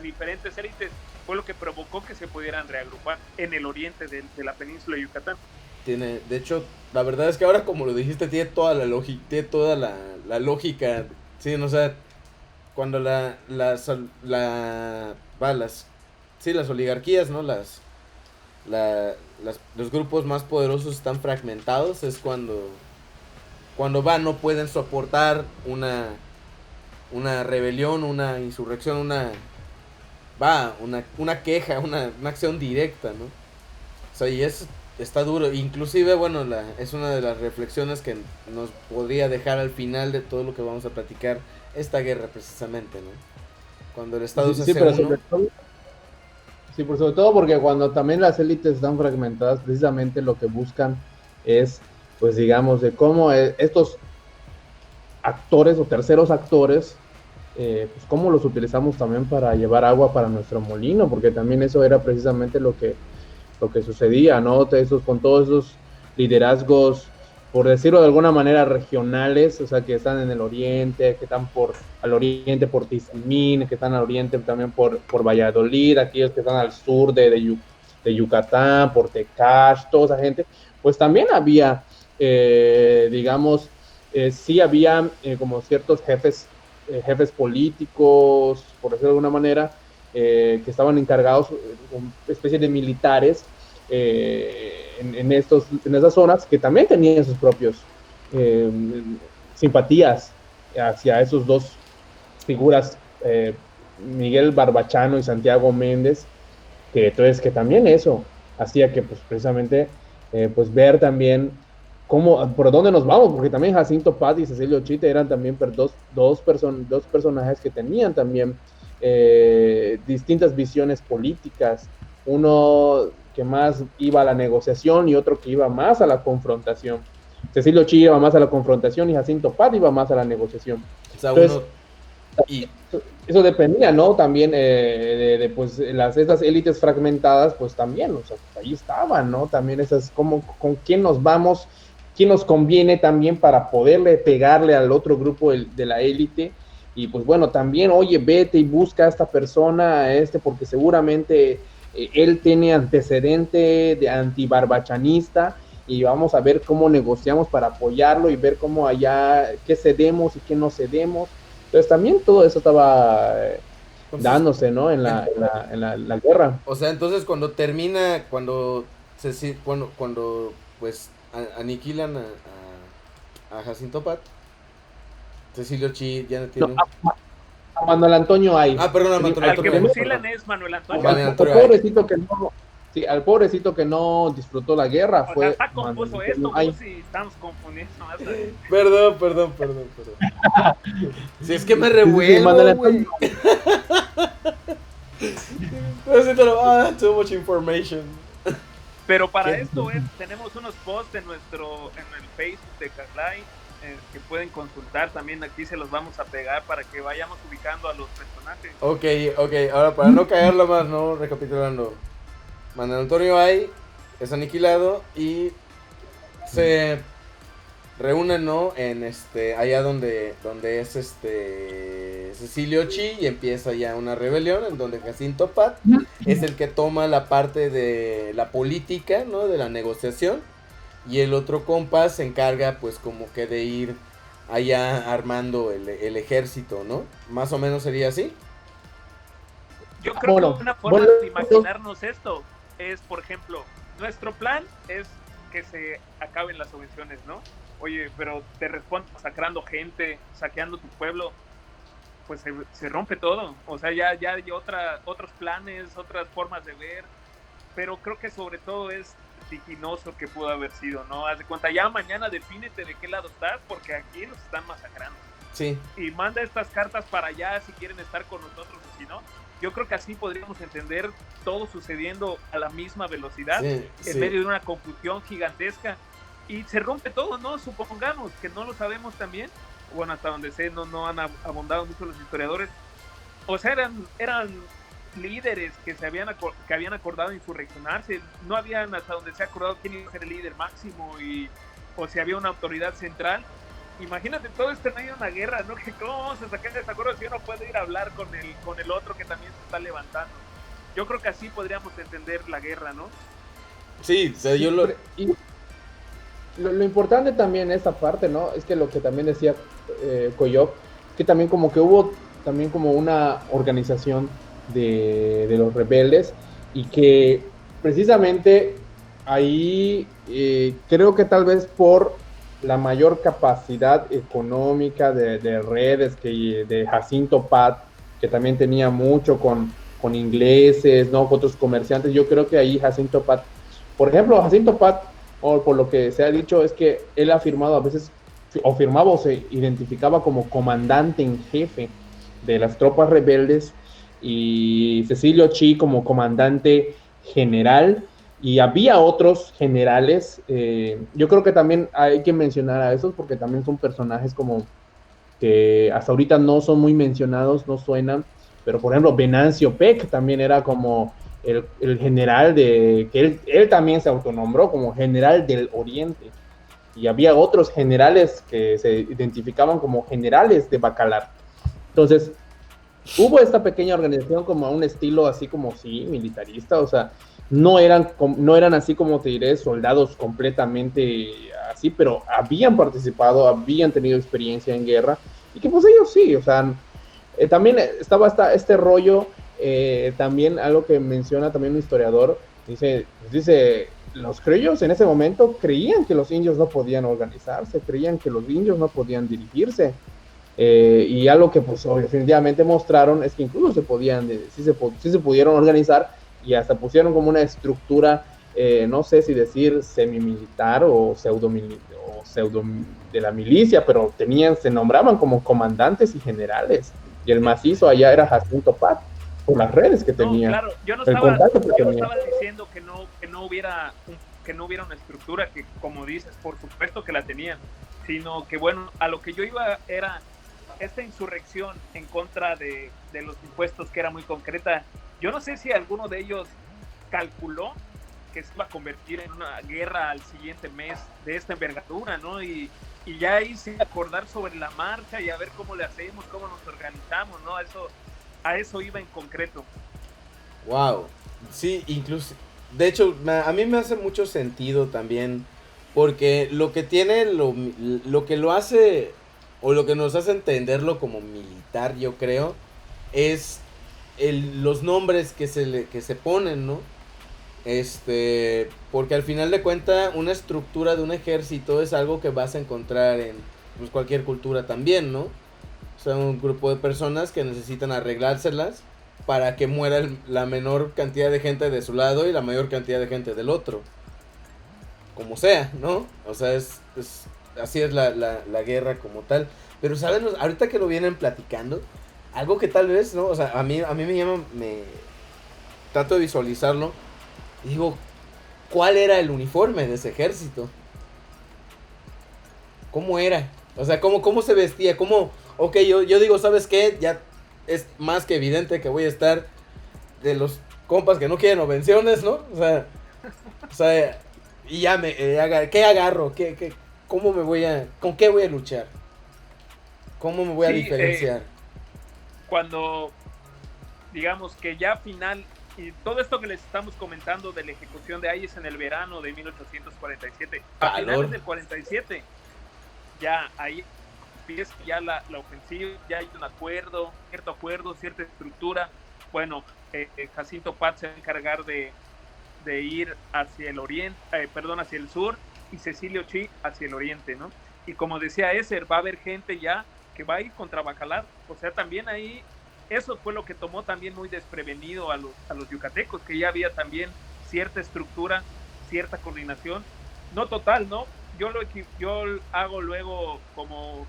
diferentes élites fue lo que provocó que se pudieran reagrupar en el oriente de la península de Yucatán. De hecho, la verdad es que ahora como lo dijiste, tiene toda la lógica, sí, no, o sea, cuando las oligarquías, ¿no? Los grupos más poderosos están fragmentados, es cuando no pueden soportar una rebelión, una insurrección, una queja, una acción directa, ¿no? O sea, y es está duro. Inclusive, bueno, es una de las reflexiones que nos podría dejar al final de todo lo que vamos a platicar esta guerra precisamente, ¿no? Cuando el Estado se hace pero uno. sobre todo porque cuando también las élites están fragmentadas, precisamente lo que buscan es, pues digamos, de cómo estos actores o terceros actores, pues cómo los utilizamos también para llevar agua para nuestro molino, porque también eso era precisamente lo que sucedía, ¿no? Con todos esos liderazgos, por decirlo de alguna manera, regionales, o sea, que están en el oriente, que están al oriente por Tizimín, que están al oriente también por Valladolid, aquellos que están al sur de Yucatán, por Tecash, toda esa gente, pues también había, digamos, sí había como ciertos jefes políticos, por decirlo de alguna manera, que estaban encargados, una especie de militares en esas zonas, que también tenían sus propios simpatías hacia esos dos figuras, Miguel Barbachano y Santiago Méndez, que entonces que también eso hacía que pues precisamente pues ver también por dónde nos vamos, porque también Jacinto Paz y Cecilio Chite eran también dos personajes que tenían también distintas visiones políticas, uno que más iba a la negociación y otro que iba más a la confrontación. Cecilio Chite iba más a la confrontación y Jacinto Paz iba más a la negociación. O sea, entonces, eso dependía, ¿no? También de pues estas élites fragmentadas, pues también, o sea, ahí estaban, ¿no? También esas, con quién nos vamos, quién nos conviene también para poderle pegarle al otro grupo de la élite. Y pues bueno, también, oye, vete y busca a esta persona, porque seguramente él tiene antecedente de antibarbachanista, y vamos a ver cómo negociamos para apoyarlo y ver cómo allá, qué cedemos y qué no cedemos. Entonces también todo eso estaba dándose, ¿no? En la guerra. O sea, entonces cuando termina, cuando pues aniquilan a Jacinto Pat, Cecilio Chi ya no tiene... A Manuel Antonio hay. Perdón, a Manuel Antonio. Al que fusilan es Manuel Antonio. Al pobrecito que no... Sí, al pobrecito que no disfrutó la guerra fue... Está confuso esto, y estamos confundiendo. Perdón. Si es que me revuelvo, güey. Too much information. Pero para esto tenemos unos posts en el Facebook de Carlay que pueden consultar también. Aquí se los vamos a pegar para que vayamos ubicando a los personajes. Ok. Ahora, para no caerlo más, ¿no? Recapitulando. Manuel Antonio es aniquilado y se reúnen, ¿no? En allá donde es Cecilio Chi, y empieza ya una rebelión en donde Jacinto Pat es el que toma la parte de la política, ¿no? De la negociación, y el otro compa se encarga pues como que de ir allá armando el ejército, ¿no? Más o menos sería así. Yo creo que una forma de imaginarnos esto es, por ejemplo, nuestro plan es que se acaben las subvenciones, ¿no? Oye, pero te responden masacrando gente, saqueando tu pueblo, pues se rompe todo. O sea, ya hay otros planes, otras formas de ver, pero creo que sobre todo es vertiginoso que pudo haber sido, ¿no? Haz de cuenta, ya mañana defínete de qué lado estás, porque aquí nos están masacrando. Sí. Y manda estas cartas para allá si quieren estar con nosotros o si no. Yo creo que así podríamos entender todo sucediendo a la misma velocidad, en medio de una confusión gigantesca, y se rompe todo, ¿no? Supongamos que no lo sabemos también, bueno, hasta donde sé, no han abundado mucho los historiadores. O sea, eran líderes que habían acordado insurreccionarse, no habían, hasta donde se ha acordado, quién iba a ser el líder máximo, o si había una autoridad central. Imagínate todo esto en medio de una guerra, ¿no? Que cómo vamos a sacar ese acuerdo si uno puede ir a hablar con el otro que también se está levantando. Yo creo que así podríamos entender la guerra, ¿no? Sí, o sea, lo importante también esta parte, ¿no? Es que lo que también decía Coyoc, que también como que hubo también como una organización de los rebeldes, y que precisamente ahí creo que tal vez por la mayor capacidad económica de redes de Jacinto Pat, que también tenía mucho con ingleses, ¿no? Con otros comerciantes. Yo creo que ahí Jacinto Pat Por ejemplo, Jacinto Pat, o por lo que se ha dicho, es que él ha firmado a veces, o firmaba o se identificaba como comandante en jefe de las tropas rebeldes, y Cecilio Chi como comandante general, y había otros generales. Yo creo que también hay que mencionar a esos porque también son personajes como que hasta ahorita no son muy mencionados, no suenan, pero por ejemplo Venancio Peck también era como el general de, que él también se autonombró como general del Oriente, y había otros generales que se identificaban como generales de Bacalar. Entonces, hubo esta pequeña organización como a un estilo así como, sí, militarista, o sea, no eran así como te diré, soldados completamente así, pero habían participado, habían tenido experiencia en guerra, y que pues ellos sí, o sea, también estaba este rollo, también algo que menciona también un historiador, dice, los criollos en ese momento creían que los indios no podían organizarse, creían que los indios no podían dirigirse, y algo que pues definitivamente mostraron es que incluso sí se pudieron organizar, y hasta pusieron como una estructura, no sé si decir semimilitar o pseudo de la milicia, pero se nombraban como comandantes y generales, y el macizo allá era Jacinto Pat, por las redes que tenía, claro, yo no el estaba, contacto que yo no tenía. estaba diciendo que no hubiera una estructura, que como dices, por supuesto que la tenían, sino que bueno, a lo que yo iba era esta insurrección en contra de los impuestos, que era muy concreta. Yo no sé si alguno de ellos calculó que se iba a convertir en una guerra al siguiente mes de esta envergadura, ¿no? Y ya ahí sí acordar sobre la marcha y a ver cómo le hacemos, cómo nos organizamos, ¿no? A eso iba en concreto. Wow. Sí, incluso, de hecho, a mí me hace mucho sentido también, porque lo que tiene, lo que lo hace, o lo que nos hace entenderlo como militar, yo creo, es los nombres que se ponen, ¿no? Porque al final de cuentas, una estructura de un ejército es algo que vas a encontrar en pues, cualquier cultura también, ¿no? O sea, un grupo de personas que necesitan arreglárselas para que muera la menor cantidad de gente de su lado y la mayor cantidad de gente del otro. Como sea, ¿no? O sea, así es la guerra como tal. Pero, ¿saben? Ahorita que lo vienen platicando, algo que tal vez, ¿no? O sea, a mí me trato de visualizarlo. Y digo, ¿cuál era el uniforme de ese ejército? ¿Cómo era? O sea, ¿cómo se vestía? Ok, yo digo, ¿sabes qué? Ya es más que evidente que voy a estar de los compas que no quieren ovenciones, ¿no? O sea, y ya ¿qué agarro? ¿Cómo con qué voy a luchar? ¿Cómo me voy a diferenciar? Cuando, digamos que ya final, y todo esto que les estamos comentando de la ejecución de Hayes en el verano de 1847, a finales del 47, ya ahí empieza ya la ofensiva, ya hay un cierto acuerdo, cierta estructura. Bueno, Jacinto Pat se va a encargar de ir hacia el oriente, hacia el sur, y Cecilio Chi hacia el oriente, ¿no? Y como decía Eser, va a haber gente ya que va a ir contra Bacalar. O sea, también ahí, eso fue lo que tomó también muy desprevenido a los yucatecos, que ya había también cierta estructura, cierta coordinación, no total, ¿no? Yo hago luego como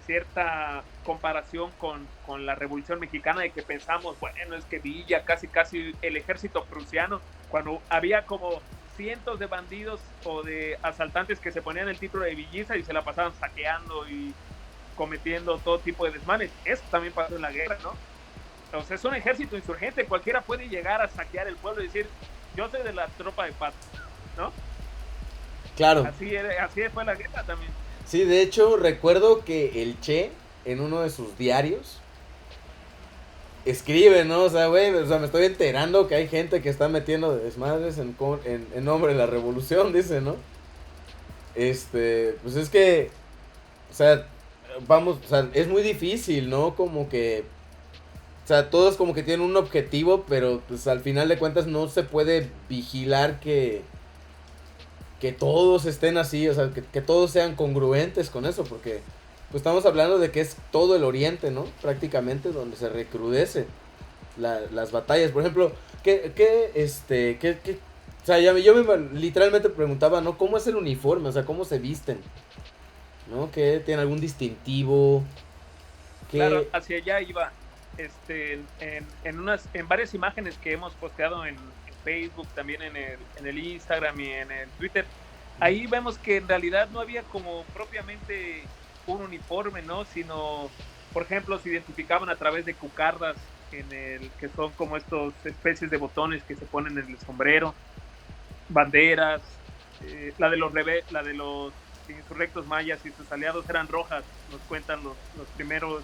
cierta comparación con la Revolución Mexicana, de que pensamos, bueno, es que Villa, casi el ejército prusiano, cuando había como cientos de bandidos o de asaltantes que se ponían el título de villiza y se la pasaban saqueando y cometiendo todo tipo de desmanes. Eso también pasó en la guerra, ¿no? Entonces es un ejército insurgente, cualquiera puede llegar a saquear el pueblo y decir, yo soy de la tropa de paz, ¿no? Claro. Así fue la guerra también. Sí, de hecho, recuerdo que el Che, en uno de sus diarios, escribe, ¿no? O sea, güey, me estoy enterando que hay gente que está metiendo desmadres en nombre de la revolución, dice, ¿no? Pues es que, o sea, vamos, o sea, es muy difícil, ¿no? Como que, o sea, todos como que tienen un objetivo, pero pues al final de cuentas no se puede vigilar que todos estén así, o sea, que todos sean congruentes con eso, porque pues estamos hablando de que es todo el oriente, ¿no? Prácticamente donde se recrudece las batallas. Por ejemplo, O sea, yo me literalmente preguntaba, ¿no? ¿Cómo es el uniforme? O sea, ¿cómo se visten? ¿No? ¿Que tienen algún distintivo? Claro, ¿Qué? hacia allá iba. En varias imágenes que hemos posteado en Facebook, también en el Instagram y en el Twitter, ahí vemos que en realidad no había como propiamente un uniforme, ¿no? Sino, por ejemplo, se identificaban a través de cucardas que son como estos especies de botones que se ponen en el sombrero, banderas, la de los insurrectos mayas y sus aliados eran rojas, nos cuentan los primeros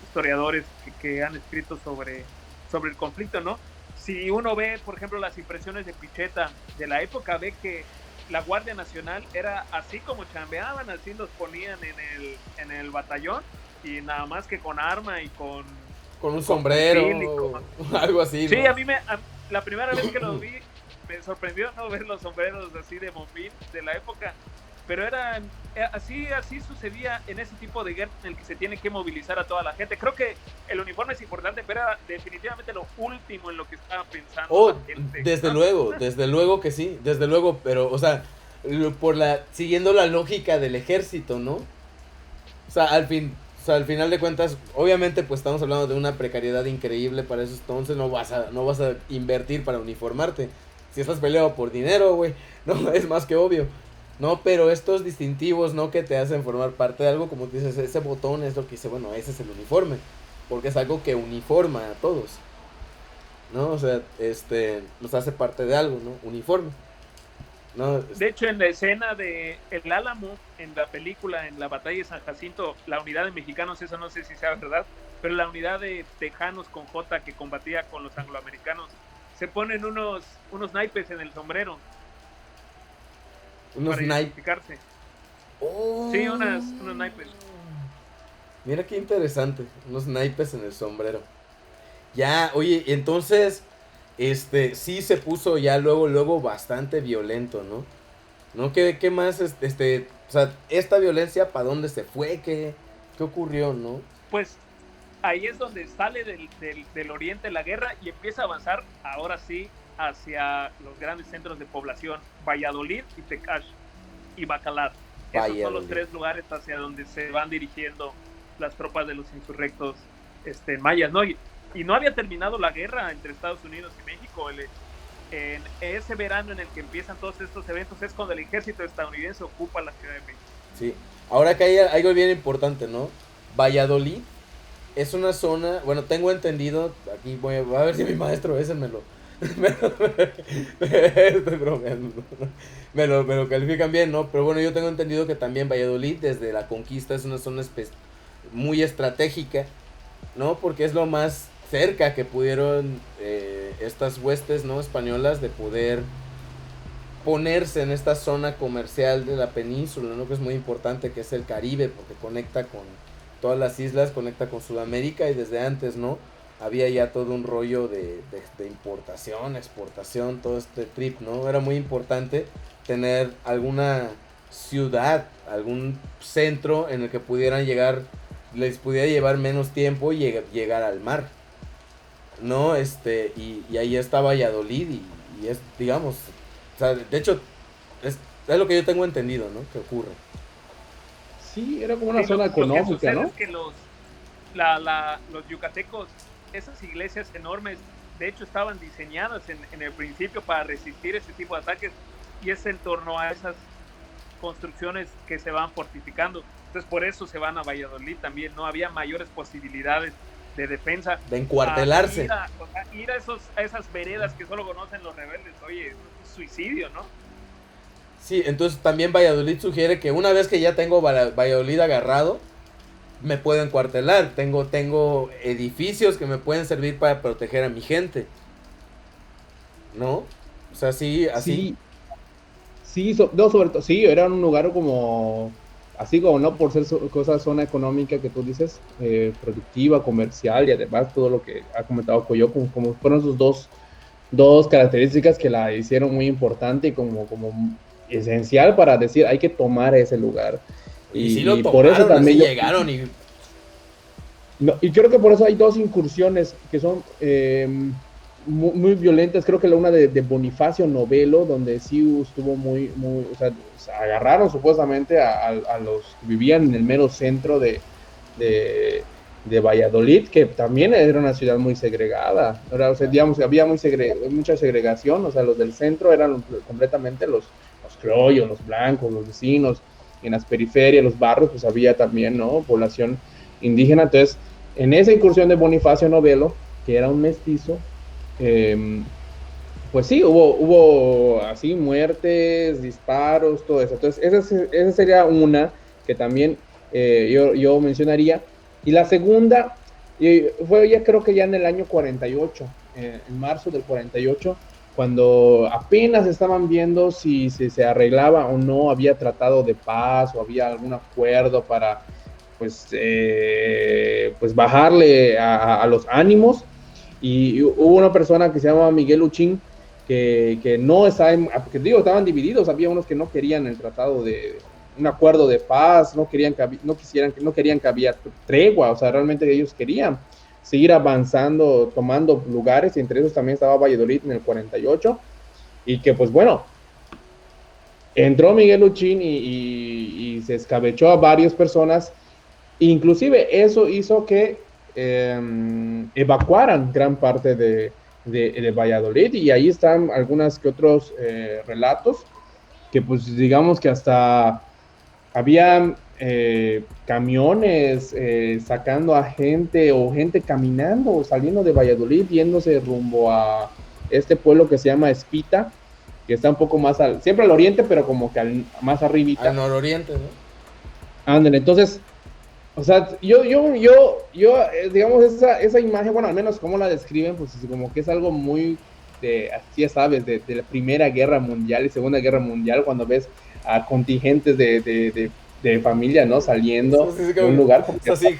historiadores que han escrito sobre el conflicto, ¿no? Si uno ve, por ejemplo, las impresiones de Picheta de la época, ve que la Guardia Nacional era así como chambeaban, así los ponían en el batallón, y nada más que con arma y con Con un sombrero o algo así, Sí, ¿no? la primera vez que lo vi, me sorprendió no ver los sombreros así de bombín de la época, pero así sucedía en ese tipo de guerra en el que se tiene que movilizar a toda la gente. Creo que el uniforme es importante, pero era definitivamente lo último en lo que estaba pensando Oh, la gente. desde luego que sí, desde luego, pero, o sea, siguiendo la lógica del ejército, ¿no? O sea, o sea, al final de cuentas, obviamente, pues estamos hablando de una precariedad increíble para esos entonces, no vas a invertir para uniformarte. Si estás peleado por dinero, güey, no, es más que obvio. No, pero estos distintivos, ¿no? Que te hacen formar parte de algo, como tú dices, ese botón es lo que dice, bueno, ese es el uniforme. Porque es algo que uniforma a todos, ¿no? O sea, nos hace parte de algo, ¿no? Uniforme, ¿no? De hecho, en la escena de El Álamo, en la película, en la batalla de San Jacinto, la unidad de mexicanos, eso no sé si sea verdad, pero la unidad de tejanos con J que combatía con los angloamericanos, se ponen unos naipes en el sombrero Unos para identificarse. Oh. Sí, unos naipes. Mira qué interesante, unos naipes en el sombrero. Ya, oye, entonces, sí se puso ya luego bastante violento, ¿no? ¿No? ¿Qué más, o sea, esta violencia, ¿para dónde se fue? ¿Qué ocurrió, no? Pues ahí es donde sale del oriente la guerra y empieza a avanzar, ahora sí, hacia los grandes centros de población, Valladolid y Tecash y Bacalar. Esos son los tres lugares hacia donde se van dirigiendo las tropas de los insurrectos mayas, ¿no? Y no había terminado la guerra entre Estados Unidos y México. En ese verano en el que empiezan todos estos eventos es cuando el ejército estadounidense ocupa la Ciudad de México. Sí, ahora que hay algo bien importante, ¿no? Valladolid es una zona, bueno, tengo entendido, aquí voy a ver si mi maestro ese me lo estoy bromeando, ¿no? me lo califican bien, ¿no? Pero bueno, yo tengo entendido que también Valladolid desde la conquista es una zona muy estratégica, ¿no? Porque es lo más cerca que pudieron estas huestes, ¿no? Españolas de poder ponerse en esta zona comercial de la península, ¿no? Que es muy importante, que es el Caribe, porque conecta con todas las islas, conecta con Sudamérica, y desde antes, ¿no? Había ya todo un rollo de importación, exportación, todo este trip, ¿no? Era muy importante tener alguna ciudad, algún centro en el que pudieran llegar, les pudiera llevar menos tiempo y llegar al mar, ¿no? Y ahí está Valladolid y es, digamos, o sea, de hecho, es lo que yo tengo entendido, ¿no? Que ocurre. Sí, era como una zona económica, ¿no? Es que los yucatecos, esas iglesias enormes, de hecho estaban diseñadas en el principio para resistir ese tipo de ataques, y es en torno a esas construcciones que se van fortificando. Entonces por eso se van a Valladolid también, ¿no? Había mayores posibilidades de defensa. De encuartelarse. Ir a esas veredas que solo conocen los rebeldes, oye, es un suicidio, ¿no? Sí, entonces también Valladolid sugiere que una vez que ya tengo Valladolid agarrado, me puedo encuartelar. Tengo edificios que me pueden servir para proteger a mi gente, ¿no? O sea, sí, así. Sí, sobre todo, sí, era un lugar como, así como, no por ser zona económica que tú dices, productiva, comercial, y además todo lo que ha comentado Coyo, como fueron sus dos características que la hicieron muy importante y como esencial para decir, hay que tomar ese lugar. Y sí lo tomaron, por eso también llegaron y... No, y creo que por eso hay dos incursiones que son muy violentas. Creo que la una de Bonifacio Novelo, donde sí estuvo o sea, agarraron supuestamente a los que vivían en el mero centro de Valladolid, que también era una ciudad muy segregada. O sea, digamos, había mucha segregación. O sea, los del centro eran completamente los criollos, los blancos, los vecinos. En las periferias, los barrios, pues había también, ¿no?, población indígena. Entonces, en esa incursión de Bonifacio Novelo, que era un mestizo, pues sí, hubo así muertes, disparos, todo eso. Entonces, esa sería una que también yo mencionaría. Y la segunda fue ya creo que ya en el año 48, en marzo del 48, cuando apenas estaban viendo si se arreglaba o no, había tratado de paz o había algún acuerdo para pues bajarle a los ánimos. Y hubo una persona que se llama Miguel Uchín que no estaban, porque digo, estaban divididos. Había unos que no querían el tratado de un acuerdo de paz, no querían que había tregua. O sea, realmente ellos querían seguir avanzando, tomando lugares, y entre esos también estaba Valladolid en el 48, y que pues bueno, entró Miguel Uchín y se escabechó a varias personas. Inclusive eso hizo que evacuaran gran parte de Valladolid, y ahí están algunas que otros relatos que pues digamos que hasta había camiones sacando a gente, o gente caminando o saliendo de Valladolid yéndose rumbo a este pueblo que se llama Espita, que está un poco más siempre al oriente, pero como que más arribita. Al nororiente, ¿no? Ándale, entonces, o sea, yo digamos, esa imagen, bueno, al menos como la describen, pues como que es algo muy así ya sabes, de la Primera Guerra Mundial y Segunda Guerra Mundial, cuando ves a contingentes de familia, ¿no?, saliendo de un lugar. Es así,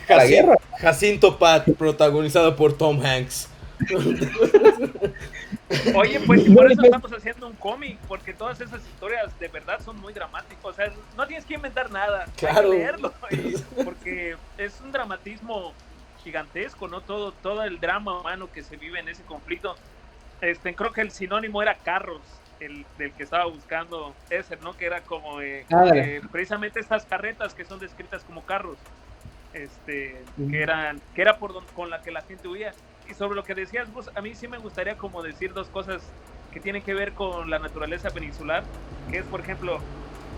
Jacinto Pat, protagonizado por Tom Hanks. Oye, pues y por eso estamos haciendo un cómic, porque todas esas historias de verdad son muy dramáticas. O sea, no tienes que inventar nada, claro, hay que leerlo, porque es un dramatismo gigantesco, ¿no? Todo el drama humano que se vive en ese conflicto. Creo que el sinónimo era carros, el del que estaba buscando ese, ¿no? Que era como precisamente estas carretas que son descritas como carros, que era con la que la gente huía. Y sobre lo que decías vos, a mí sí me gustaría como decir dos cosas que tienen que ver con la naturaleza peninsular, que es, por ejemplo,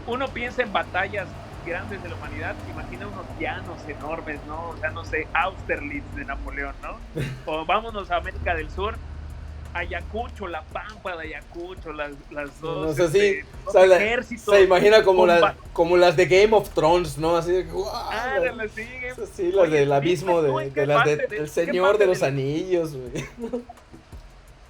uno piensa en batallas grandes de la humanidad, imagina unos llanos enormes, ¿no? O sea, no sé, Austerlitz de Napoleón, ¿no? O vámonos a América del Sur, Ayacucho, la Pampa de Ayacucho, las dos, no sé, sí, dos ejércitos. Se imagina como las de Game of Thrones, ¿no? Así de wow, sí, las del abismo, del Señor de los Anillos, güey.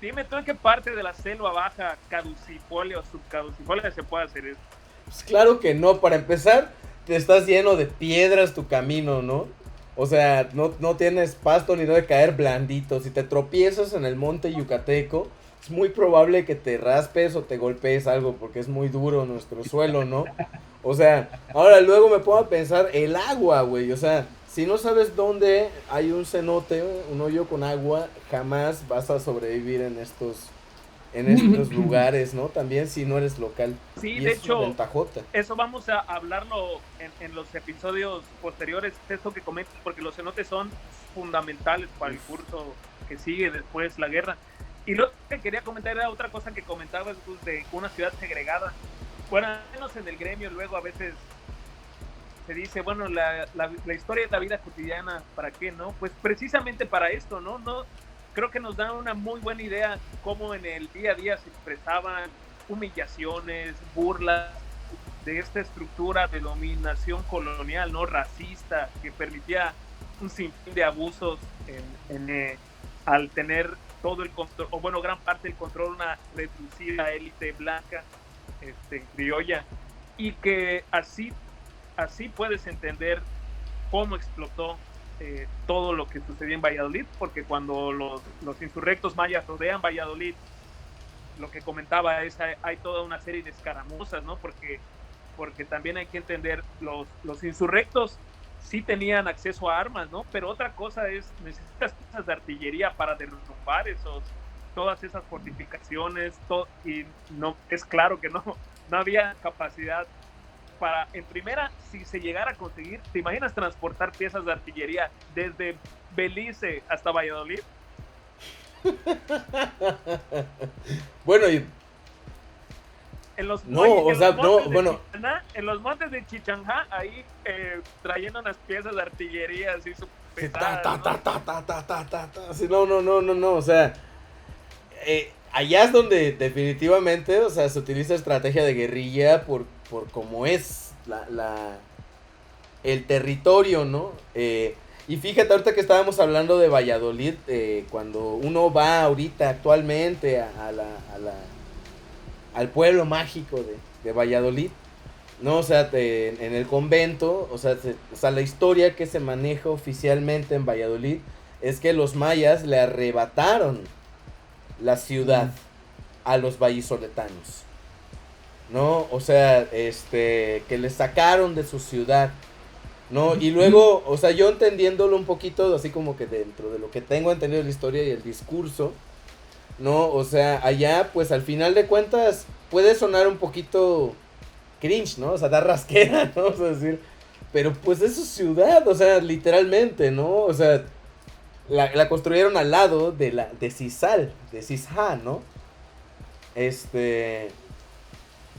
Dime tú en qué parte de la selva baja, caducifolia o subcaducifolia se puede hacer eso. Pues claro que no. Para empezar, te estás lleno de piedras tu camino, ¿no? O sea, no tienes pasto ni donde caer blandito. Si te tropiezas en el monte yucateco, es muy probable que te raspes o te golpees algo, porque es muy duro nuestro suelo, ¿no? O sea, ahora luego me pongo a pensar, el agua, güey. O sea, si no sabes dónde hay un cenote, un hoyo con agua, jamás vas a sobrevivir en estos lugares, ¿no? También si no eres local. Sí, y de hecho, eso vamos a hablarlo en los episodios posteriores, esto que comentas, porque los cenotes son fundamentales para el curso que sigue después la guerra. Y lo que quería comentar era otra cosa que comentabas, pues, de una ciudad segregada. Bueno, al menos en el gremio luego a veces se dice, bueno, la historia de la vida cotidiana, ¿para qué, no? Pues precisamente para esto, ¿no? Creo que nos da una muy buena idea cómo en el día a día se expresaban humillaciones, burlas de esta estructura de dominación colonial, ¿no? Racista, que permitía un sinfín de abusos al tener todo el control, o bueno, gran parte del control, una reducida élite blanca, criolla, y que así puedes entender cómo explotó todo lo que sucedió en Valladolid, porque cuando los insurrectos mayas rodean Valladolid, lo que comentaba es hay toda una serie de escaramuzas, ¿no? Porque también hay que entender, los insurrectos sí tenían acceso a armas, ¿no? Pero otra cosa es, necesitas piezas de artillería para derrumbar todas esas fortificaciones, y no, es claro que no había capacidad para, en primera, si se llegara a conseguir, ¿te imaginas transportar piezas de artillería desde Belice hasta Valladolid? Bueno, y En los, no, oye, o en sea, los montes no, de bueno, Chichaná, en los montes de Chichanjá, ahí trayendo unas piezas de artillería así sí, pesadas, ¿no? sí, no, o sea, allá es donde definitivamente, o sea, se utiliza estrategia de guerrilla por cómo es el territorio, ¿no? Y fíjate, ahorita que estábamos hablando de Valladolid, cuando uno va ahorita actualmente al pueblo mágico de Valladolid, ¿no? O sea, en el convento, o sea, la historia que se maneja oficialmente en Valladolid es que los mayas le arrebataron la ciudad a los vallisoletanos, ¿no? O sea, que les sacaron de su ciudad, ¿no? Y luego, o sea, yo entendiéndolo un poquito, así como que dentro de lo que tengo entendido de la historia y el discurso, ¿no? O sea, allá, pues al final de cuentas, puede sonar un poquito cringe, ¿no? O sea, da rasquera, ¿no? O sea, decir, pero pues es su ciudad, o sea, literalmente, ¿no? O sea, la construyeron al lado de Cisja, ¿no?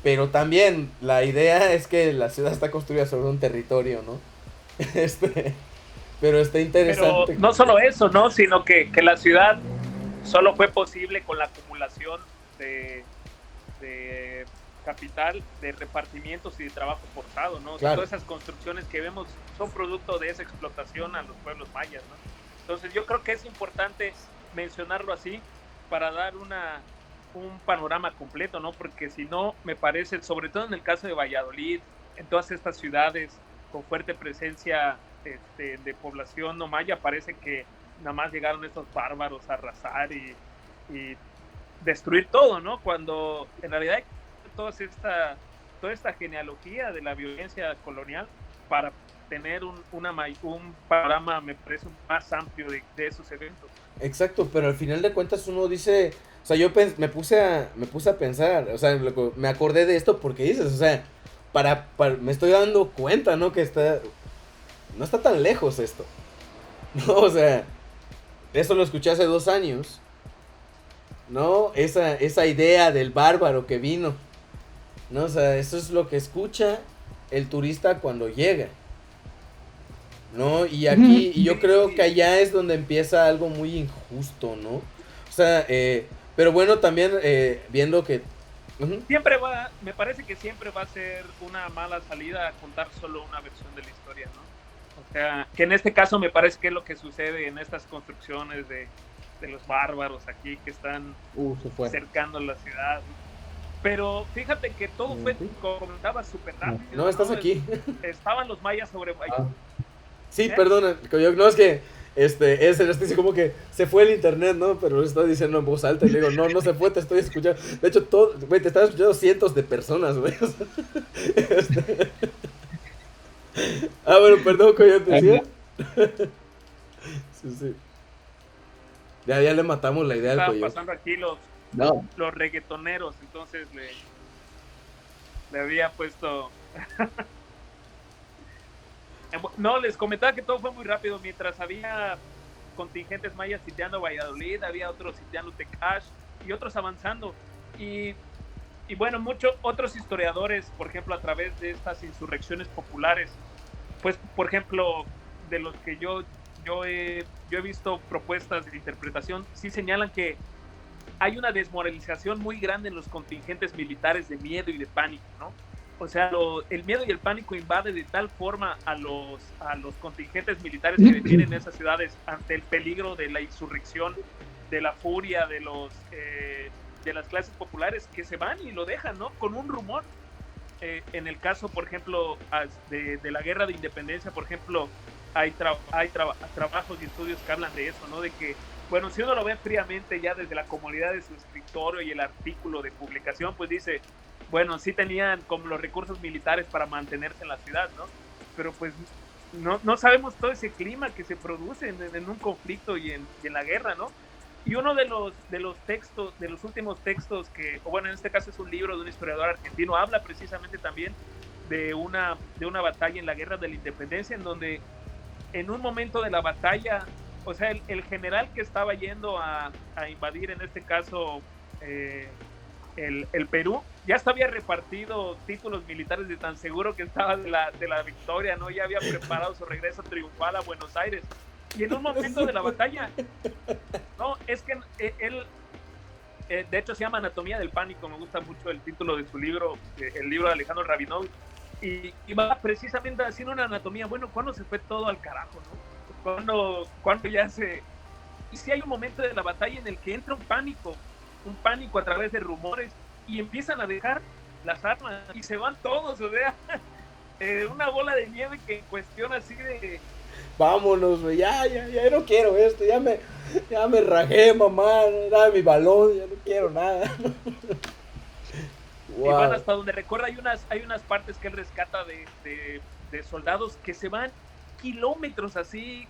Pero también la idea es que la ciudad está construida sobre un territorio, ¿no? Pero está interesante. Pero no solo eso, ¿no? Sino que la ciudad solo fue posible con la acumulación de capital, de repartimientos y de trabajo forzado, ¿no? O sea, Claro. todas esas construcciones que vemos son producto de esa explotación a los pueblos mayas, ¿no? Entonces yo creo que es importante mencionarlo así para dar un panorama completo, ¿no? Porque si no, me parece, sobre todo en el caso de Valladolid, en todas estas ciudades con fuerte presencia de población no maya, parece que nada más llegaron estos bárbaros a arrasar y destruir todo, ¿no? Cuando en realidad hay toda esta genealogía de la violencia colonial para tener un panorama, me parece, más amplio de esos eventos. Exacto, pero al final de cuentas uno dice, o sea, yo me puse a pensar, o sea, me acordé de esto porque dices, o sea, me estoy dando cuenta, ¿no? Que no está tan lejos esto, ¿no? O sea, eso lo escuché hace 2 años, ¿no? Esa idea del bárbaro que vino, ¿no? O sea, eso es lo que escucha el turista cuando llega, ¿no? Y aquí, y yo creo que allá es donde empieza algo muy injusto, ¿no? O sea, pero bueno, también viendo que... Me parece que siempre va a ser una mala salida contar solo una versión de la historia, ¿no? O sea, que en este caso me parece que es lo que sucede en estas construcciones de los bárbaros aquí que están cercando la ciudad. Pero fíjate que todo fue, como comentaba, súper rápido. No, estás aquí. Estaban los mayas sobre Valladolid. Sí, perdona, no es que dice como que se fue el internet, ¿no? Pero lo estoy diciendo en voz alta y le digo, no se fue, te estoy escuchando. De hecho, te están escuchando cientos de personas, güey. Bueno, perdón, que yo te decía. Sí. Ya le matamos la idea al Coyote. Estaban pasando aquí los reggaetoneros, entonces le había puesto... No, les comentaba que todo fue muy rápido. Mientras había contingentes mayas sitiando Valladolid, había otros sitiando Tecash y otros avanzando. Y bueno, otros historiadores, por ejemplo, a través de estas insurrecciones populares, pues, por ejemplo, de los que yo he visto propuestas de interpretación, sí señalan que hay una desmoralización muy grande en los contingentes militares de miedo y de pánico, ¿no? O sea, el miedo y el pánico invade de tal forma a los contingentes militares que detienen esas ciudades ante el peligro de la insurrección, de la furia de las clases populares, que se van y lo dejan, ¿no? Con un rumor. En el caso, por ejemplo, de la guerra de independencia, por ejemplo, hay trabajos y estudios que hablan de eso, ¿no? De que, bueno, si uno lo ve fríamente ya desde la comodidad de su escritorio y el artículo de publicación, pues dice, bueno, sí tenían como los recursos militares para mantenerse en la ciudad, ¿no? Pero pues no sabemos todo ese clima que se produce en un conflicto y en la guerra, ¿no? Y uno de los textos, de los últimos textos que, o bueno, en este caso es un libro de un historiador argentino, habla precisamente también de una batalla en la Guerra de la Independencia, en donde en un momento de la batalla, o sea, el general que estaba yendo a invadir, en este caso, el Perú, ya se había repartido títulos militares de tan seguro que estaba de la victoria, ¿no? Ya había preparado su regreso triunfal a Buenos Aires. Y en un momento de la batalla, no, es que él, de hecho se llama Anatomía del Pánico, me gusta mucho el título de su libro, el libro de Alejandro Rabinovich, y va precisamente haciendo una anatomía, bueno, ¿cuándo se fue todo al carajo, no? ¿Cuándo ya se...? Y si hay un momento de la batalla en el que entra un pánico a través de rumores, y empiezan a dejar las armas, y se van todos, o sea, una bola de nieve que cuestiona así de... Vámonos, güey, ya no quiero esto, ya me rajé, mamá, dame mi balón, ya no quiero nada. Wow. Y van hasta donde recuerda, hay unas partes que él rescata de soldados que se van kilómetros así,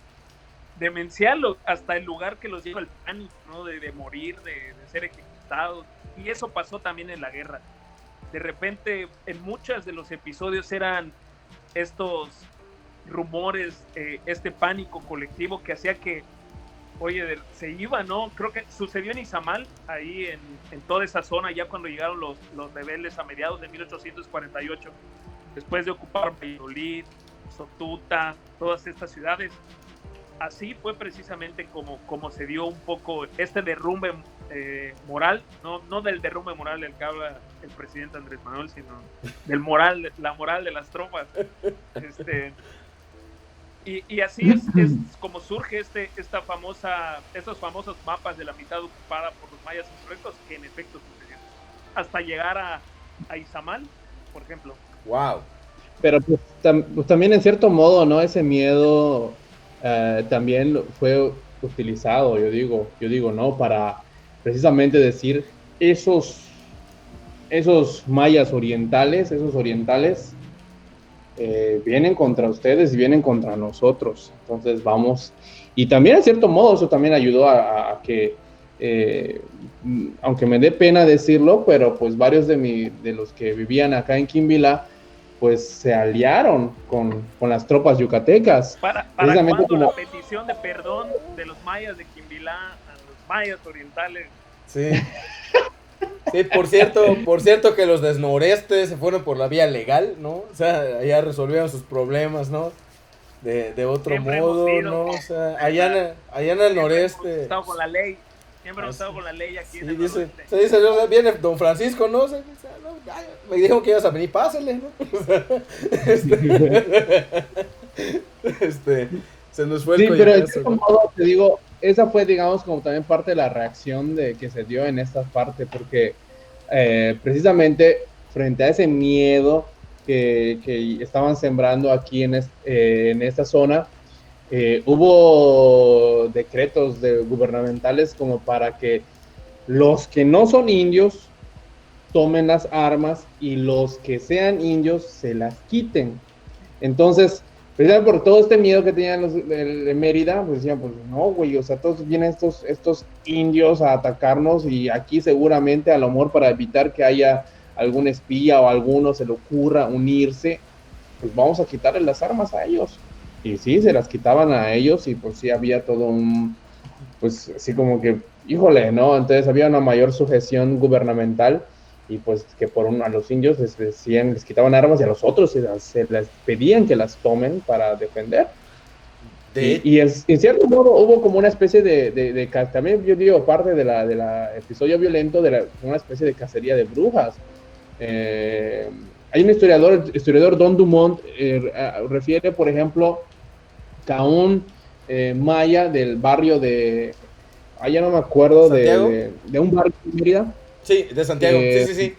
demencial, hasta el lugar que los lleva el pánico, ¿no? De morir, de ser ejecutados. Y eso pasó también en la guerra. De repente, en muchos de los episodios eran estos rumores, este pánico colectivo que hacía que, oye, se iba, ¿no? Creo que sucedió en Izamal, ahí en toda esa zona, ya cuando llegaron los rebeldes a mediados de 1848, después de ocupar Valladolid, Sotuta, todas estas ciudades. Así fue precisamente como se dio un poco este derrumbe moral, no del derrumbe moral del que habla el presidente Andrés Manuel, sino del moral, la moral de las tropas. Y así es como surge estos famosos mapas de la mitad ocupada por los mayas insurrectos, que en efecto sucedió. Hasta llegar a Izamal, por ejemplo. Wow. Pero pues también en cierto modo, ¿no? Ese miedo también fue utilizado, yo digo, ¿no? Para precisamente decir esos mayas orientales, esos orientales, vienen contra ustedes y vienen contra nosotros. Entonces vamos, y también en cierto modo eso también ayudó a que, aunque me dé pena decirlo, pero pues varios de los que vivían acá en Quimbila, pues se aliaron con las tropas yucatecas. ¿Para cuándo como... la petición de perdón de los mayas de Quimbila a los mayas orientales? Sí. Sí, por cierto que los del noreste se fueron por la vía legal, ¿no? O sea, allá resolvieron sus problemas, ¿no? De otro siempre modo, ¿no? O sea, allá en el noreste. Hemos estado con la ley. Siempre hemos estado con la ley aquí sí, en el noreste. Se dice, viene don Francisco, ¿no? Me dijo que ibas a venir, pásale, ¿no? Se nos fue el coñazo. Sí, pero de cierto modo, te digo, esa fue, digamos, como también parte de la reacción que se dio en esta parte, porque precisamente frente a ese miedo que estaban sembrando aquí en esta zona, hubo decretos gubernamentales como para que los que no son indios tomen las armas y los que sean indios se las quiten. Entonces, precisamente por todo este miedo que tenían los de Mérida, pues decían, pues no, güey, o sea, todos vienen estos indios a atacarnos y aquí seguramente a lo mejor para evitar que haya algún espía o a alguno se le ocurra unirse, pues vamos a quitarle las armas a ellos. Y sí, se las quitaban a ellos y pues sí había todo pues así como que, híjole, ¿no? Entonces había una mayor sujeción gubernamental y pues que a los indios les quitaban armas y a los otros se les pedían que las tomen para defender. Y en cierto modo hubo como una especie de también yo digo parte de la episodio violento una especie de cacería de brujas. Hay un historiador Don Dumont, refiere por ejemplo que a un maya del barrio ya no me acuerdo de un barrio de Mérida. Sí, de Santiago, sí.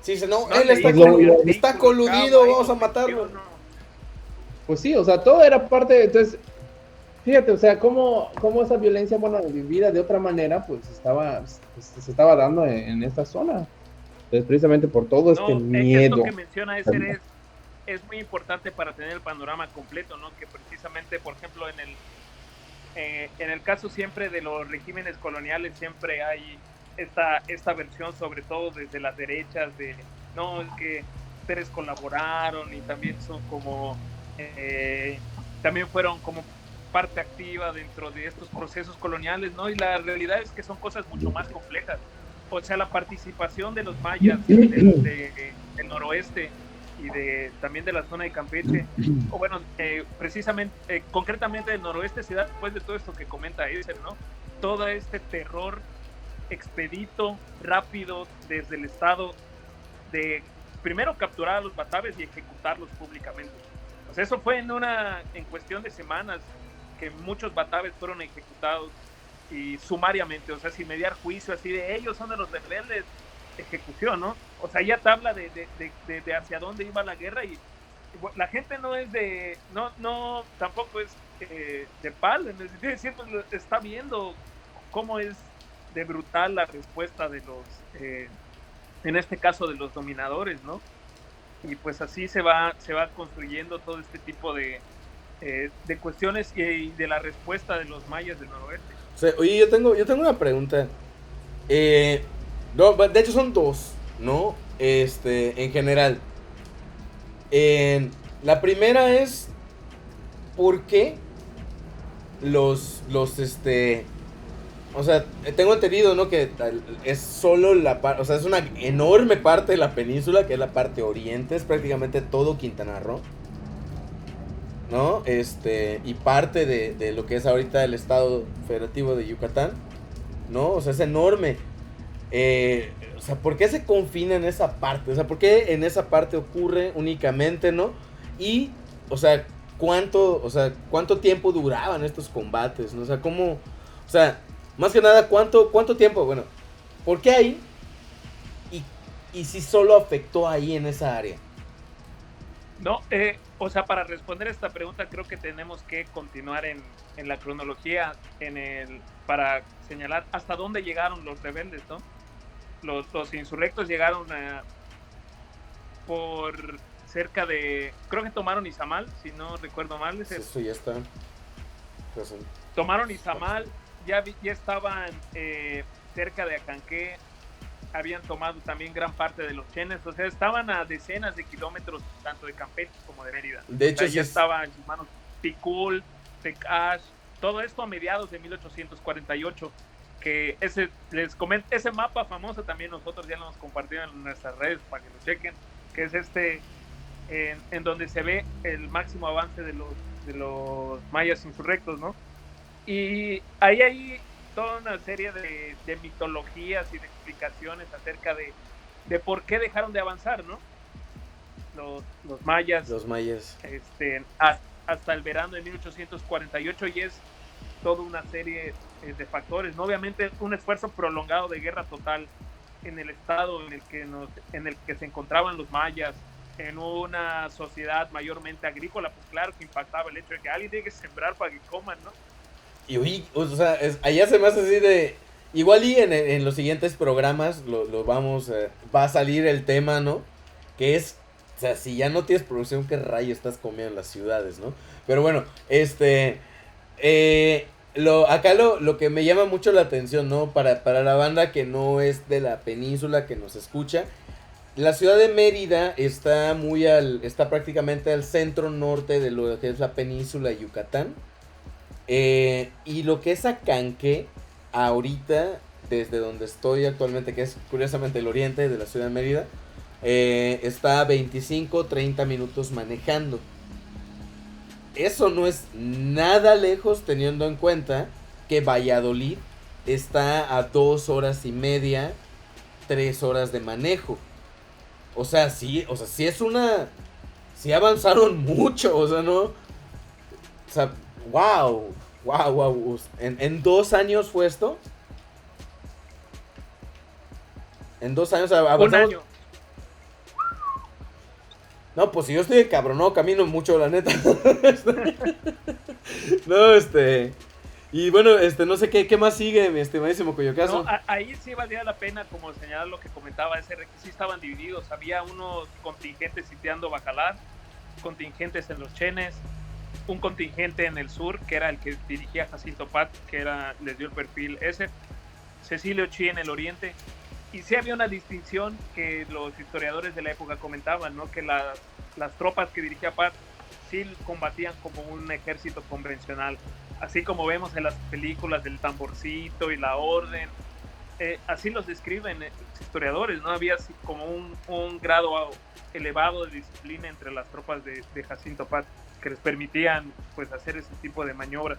Sí, no, él está coludido, vamos a matarlo. Pues sí, o sea, todo era parte, entonces, fíjate, o sea, cómo esa violencia, bueno, vivida de otra manera, pues se estaba dando en esta zona. Entonces, precisamente por todo este miedo. Esto que menciona Ezer es muy importante para tener el panorama completo, ¿no? Que precisamente, por ejemplo, en el caso siempre de los regímenes coloniales siempre hay esta versión, sobre todo desde las derechas, de no, es que ustedes colaboraron y también son como, también fueron como parte activa dentro de estos procesos coloniales, ¿no? Y la realidad es que son cosas mucho más complejas. O sea, la participación de los mayas del noroeste y también de la zona de Campeche, o bueno, precisamente, concretamente del noroeste, se da después de todo esto que comenta Ezer, ¿no? Todo este terror expedito, rápido, desde el estado, de primero capturar a los bataves y ejecutarlos públicamente. O sea, eso fue en cuestión de semanas que muchos bataves fueron ejecutados y sumariamente, o sea, sin mediar juicio, así de ellos son de los rebeldes, ejecución, ¿no? O sea, ya te habla de hacia dónde iba la guerra y la gente no es no tampoco es de palo, en el sentido de siempre está viendo cómo es de brutal la respuesta de los, en este caso de los dominadores, ¿no? Y pues así se va construyendo todo este tipo de cuestiones y de la respuesta de los mayas del noroeste. O sea, oye, yo tengo una pregunta. No, de hecho son dos, ¿no? En general. La primera es ¿por qué o sea, tengo entendido, ¿no? Que es solo o sea, es una enorme parte de la península, que es la parte oriente, es prácticamente todo Quintana Roo, ¿no? Y parte de lo que es ahorita el estado federativo de Yucatán, ¿no? O sea, es enorme. O sea, ¿por qué se confina en esa parte? O sea, ¿por qué en esa parte ocurre únicamente, ¿no? Y, o sea, ¿cuánto tiempo duraban estos combates, ¿no? O sea, ¿cómo? O sea, más que nada, ¿cuánto tiempo? Bueno, ¿por qué ahí? Y si solo afectó ahí en esa área. No, o sea, para responder esta pregunta creo que tenemos que continuar en la cronología, para señalar hasta dónde llegaron los rebeldes, ¿no? Los insurrectos llegaron por cerca de, creo que tomaron Izamal, si no recuerdo mal. Eso ya está. Tomaron Izamal, ya estaban cerca de Acanqué, habían tomado también gran parte de los Chenes, o sea, estaban a decenas de kilómetros tanto de Campeche como de Mérida. De hecho, o sea, ya estaban en sus manos Ticul, Tecash, todo esto a mediados de 1848, que les comento, ese mapa famoso también nosotros ya lo hemos compartido en nuestras redes para que lo chequen, que es en donde se ve el máximo avance de los mayas insurrectos, ¿no? Y ahí hay toda una serie de mitologías y de explicaciones acerca de por qué dejaron de avanzar, ¿no? Los mayas. Los mayas. Hasta el verano de 1848, y es toda una serie de factores, ¿no? Obviamente un esfuerzo prolongado de guerra total en el estado en el que se encontraban los mayas, en una sociedad mayormente agrícola, pues claro que impactaba el hecho de que alguien tiene que sembrar para que coman, ¿no? Y oye, o sea, allá se me hace así de... Igual y en los siguientes programas lo vamos... va a salir el tema, ¿no? Que es... O sea, si ya no tienes producción, ¿qué rayo estás comiendo en las ciudades, no? Pero bueno, acá lo que me llama mucho la atención, ¿no? Para la banda que no es de la península, que nos escucha... La ciudad de Mérida está prácticamente al centro norte de lo que es la península de Yucatán. Y lo que es Acanqué, ahorita, desde donde estoy actualmente, que es curiosamente el oriente de la ciudad de Mérida, está a 25-30 minutos manejando. Eso no es nada lejos, teniendo en cuenta que Valladolid está a 2 horas y media, 3 horas de manejo. O sea, sí sí avanzaron mucho, o sea, ¿no? O sea, wow. ¿En 2 años fue esto? En 2 años avanzamos. 1 año. No, pues si yo estoy cabronado, camino mucho, la neta. No, y bueno, no sé qué más sigue, mi estimadísimo Coyocazo. No, ahí sí valía la pena, como señalar lo que comentaba ese, que sí estaban divididos. Había unos contingentes sitiando Bacalar, contingentes en los Chenes, un contingente en el sur, que era el que dirigía Jacinto Paz, les dio el perfil ese, Cecilio Chi en el oriente, y sí había una distinción que los historiadores de la época comentaban, ¿no? Que las tropas que dirigía Paz sí combatían como un ejército convencional, así como vemos en las películas del Tamborcito y la Orden, así los describen los historiadores, ¿no? Había así como un grado elevado de disciplina entre las tropas de Jacinto Paz, que les permitían pues hacer ese tipo de maniobras.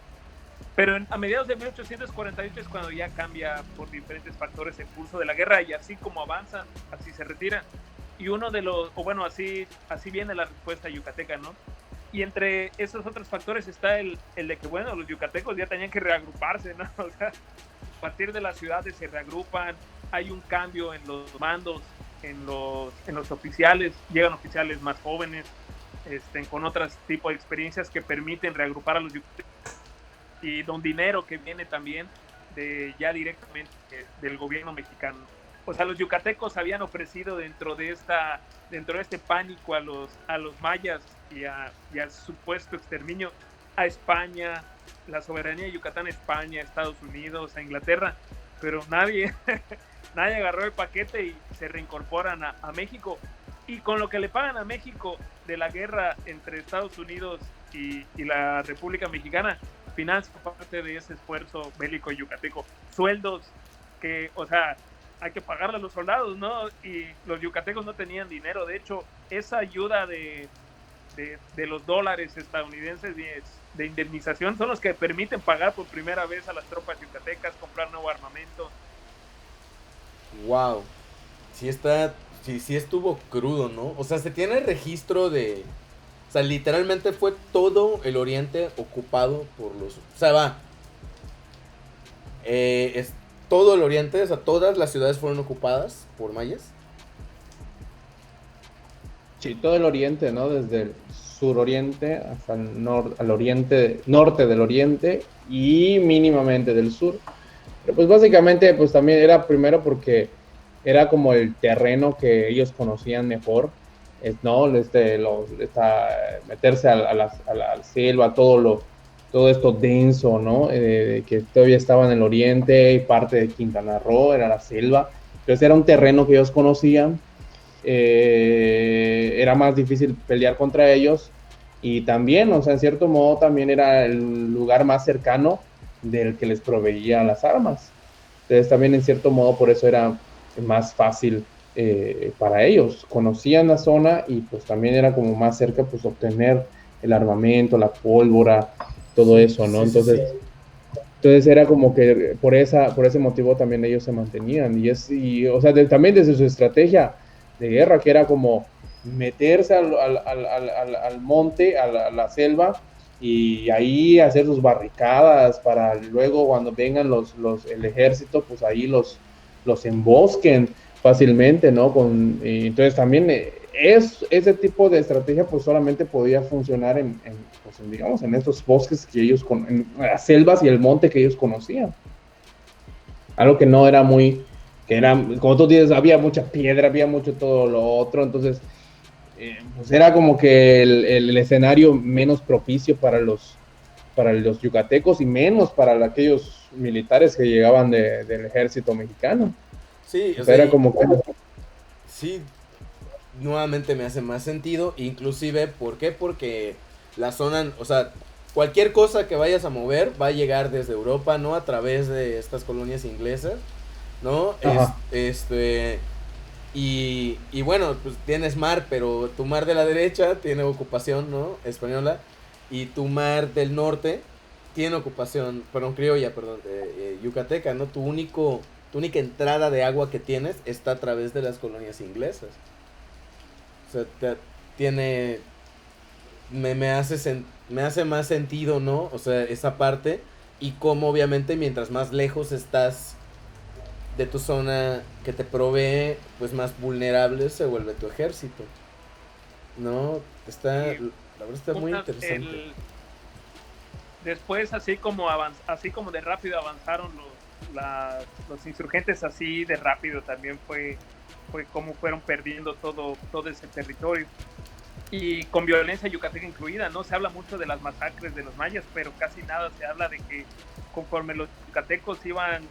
Pero a mediados de 1848 es cuando ya cambia por diferentes factores el curso de la guerra, y así como avanzan, así se retiran. Y uno de los, o bueno, así viene la respuesta yucateca, ¿no? Y entre esos otros factores está el de que, bueno, los yucatecos ya tenían que reagruparse, ¿no? O sea, a partir de las ciudades se reagrupan, hay un cambio en los mandos, en los oficiales, llegan oficiales más jóvenes, con otros tipos de experiencias que permiten reagrupar a los yucatecos, y don dinero que viene también ya directamente del gobierno mexicano. O sea, los yucatecos habían ofrecido dentro de este pánico a los mayas y al supuesto exterminio a España, la soberanía de Yucatán a España, a Estados Unidos, a Inglaterra, pero nadie agarró el paquete y se reincorporan a México. Y con lo que le pagan a México de la guerra entre Estados Unidos y la República Mexicana, financia parte de ese esfuerzo bélico yucateco. Sueldos que, o sea, hay que pagarle a los soldados, ¿no? Y los yucatecos no tenían dinero. De hecho, esa ayuda de los dólares estadounidenses de indemnización son los que permiten pagar por primera vez a las tropas yucatecas, comprar nuevo armamento. Wow. Sí estuvo crudo, ¿no? O sea, se tiene registro de... O sea, literalmente fue todo el oriente ocupado por los... O sea, es todo el oriente, o sea, todas las ciudades fueron ocupadas por mayas. Sí, todo el oriente, ¿no? Desde el suroriente hasta al oriente, norte del oriente y mínimamente del sur. Pero pues básicamente pues también era primero porque era como el terreno que ellos conocían mejor, ¿no? Meterse a la selva, todo esto denso, ¿no? Que todavía estaba en el oriente y parte de Quintana Roo, era la selva. Entonces era un terreno que ellos conocían. Era más difícil pelear contra ellos, y también, o sea, en cierto modo también era el lugar más cercano del que les proveía las armas. Entonces también en cierto modo por eso era más fácil para ellos. Conocían la zona y pues también era como más cerca pues obtener el armamento, la pólvora, todo eso, ¿no? Entonces era como que por ese motivo también ellos se mantenían, o sea, también desde su estrategia de guerra, que era como meterse al monte, a la selva, y ahí hacer sus barricadas para luego cuando vengan el ejército, pues ahí los embosquen fácilmente, ¿no? Entonces también ese tipo de estrategia pues solamente podía funcionar digamos, en estos bosques en las selvas y el monte que ellos conocían. Algo que no era como tú dices, había mucha piedra, había mucho todo lo otro, entonces pues era como que el escenario menos propicio para los yucatecos y menos para aquellos militares que llegaban del ejército mexicano. Sí, o sea, era como que... Sí, nuevamente me hace más sentido, inclusive, ¿por qué? Porque la zona, o sea, cualquier cosa que vayas a mover va a llegar desde Europa, ¿no? A través de estas colonias inglesas, ¿no? Y bueno, pues tienes mar, pero tu mar de la derecha tiene ocupación, ¿no? Española, y tu mar del norte tiene ocupación, criolla, yucateca, ¿no? Tu única entrada de agua que tienes está a través de las colonias inglesas. O sea, me hace más sentido, ¿no? O sea, esa parte, y cómo obviamente mientras más lejos estás de tu zona que te provee, pues más vulnerable se vuelve tu ejército, ¿no? La verdad está muy interesante. Después, así como de rápido avanzaron los insurgentes, así de rápido también fue como fueron perdiendo todo ese territorio. y con violencia yucateca incluida, ¿no? Se habla mucho de las masacres de los mayas, pero casi nada se habla de que conforme los yucatecos iban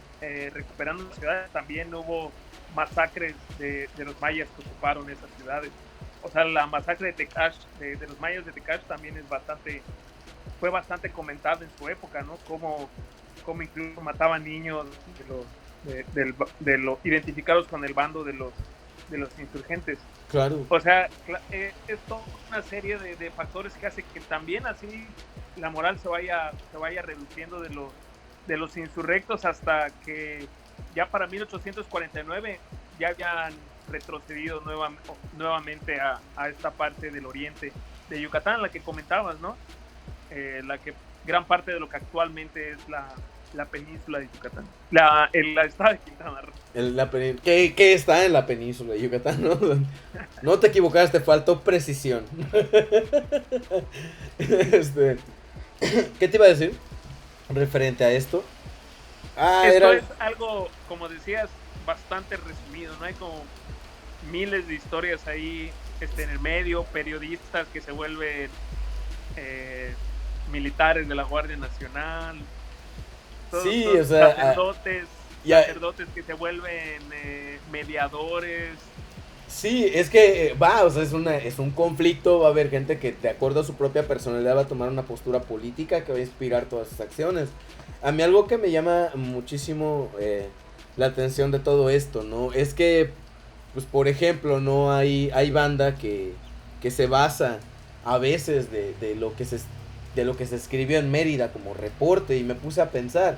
recuperando las ciudades, también hubo masacres de los mayas que ocuparon esas ciudades. O sea, la masacre de Tecash, de los mayas de Tecash también fue bastante comentada en su época, ¿no? Como incluso mataban niños de los identificados con el bando de los insurgentes. Claro. O sea, es toda una serie de factores que hace que también así la moral se vaya reduciendo de los insurrectos, hasta que ya para 1849 ya habían retrocedido nuevamente a esta parte del oriente de Yucatán, la que comentabas, ¿no? La que gran parte de lo que actualmente es la península de Yucatán, el estado de Quintana Roo. ¿Qué está en la península de Yucatán? No te equivocaste, faltó precisión. ¿Qué te iba a decir referente a esto? Esto es algo, como decías, bastante resumido, ¿no? Hay como miles de historias ahí en el medio, periodistas que se vuelven militares de la Guardia Nacional. Sí, o sea, sacerdotes que se vuelven mediadores. Sí, es que o sea, es un conflicto. Va a haber gente que de acuerdo a su propia personalidad va a tomar una postura política que va a inspirar todas sus acciones. A mí algo que me llama muchísimo la atención de todo esto, ¿no? Es que, pues por ejemplo, no hay banda que se basa a veces de lo que se escribió en Mérida como reporte, y me puse a pensar,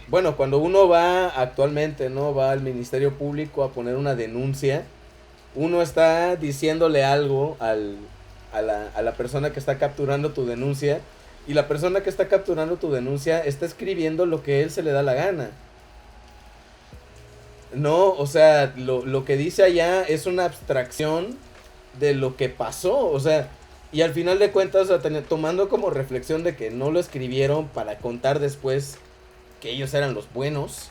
bueno, cuando uno va actualmente, ¿no? Va al Ministerio Público a poner una denuncia, uno está diciéndole algo a la persona que está capturando tu denuncia, y la persona que está capturando tu denuncia está escribiendo lo que él se le da la gana. No, o sea, lo que dice allá es una abstracción de lo que pasó, o sea, y al final de cuentas, o sea, tomando como reflexión de que no lo escribieron para contar después que ellos eran los buenos,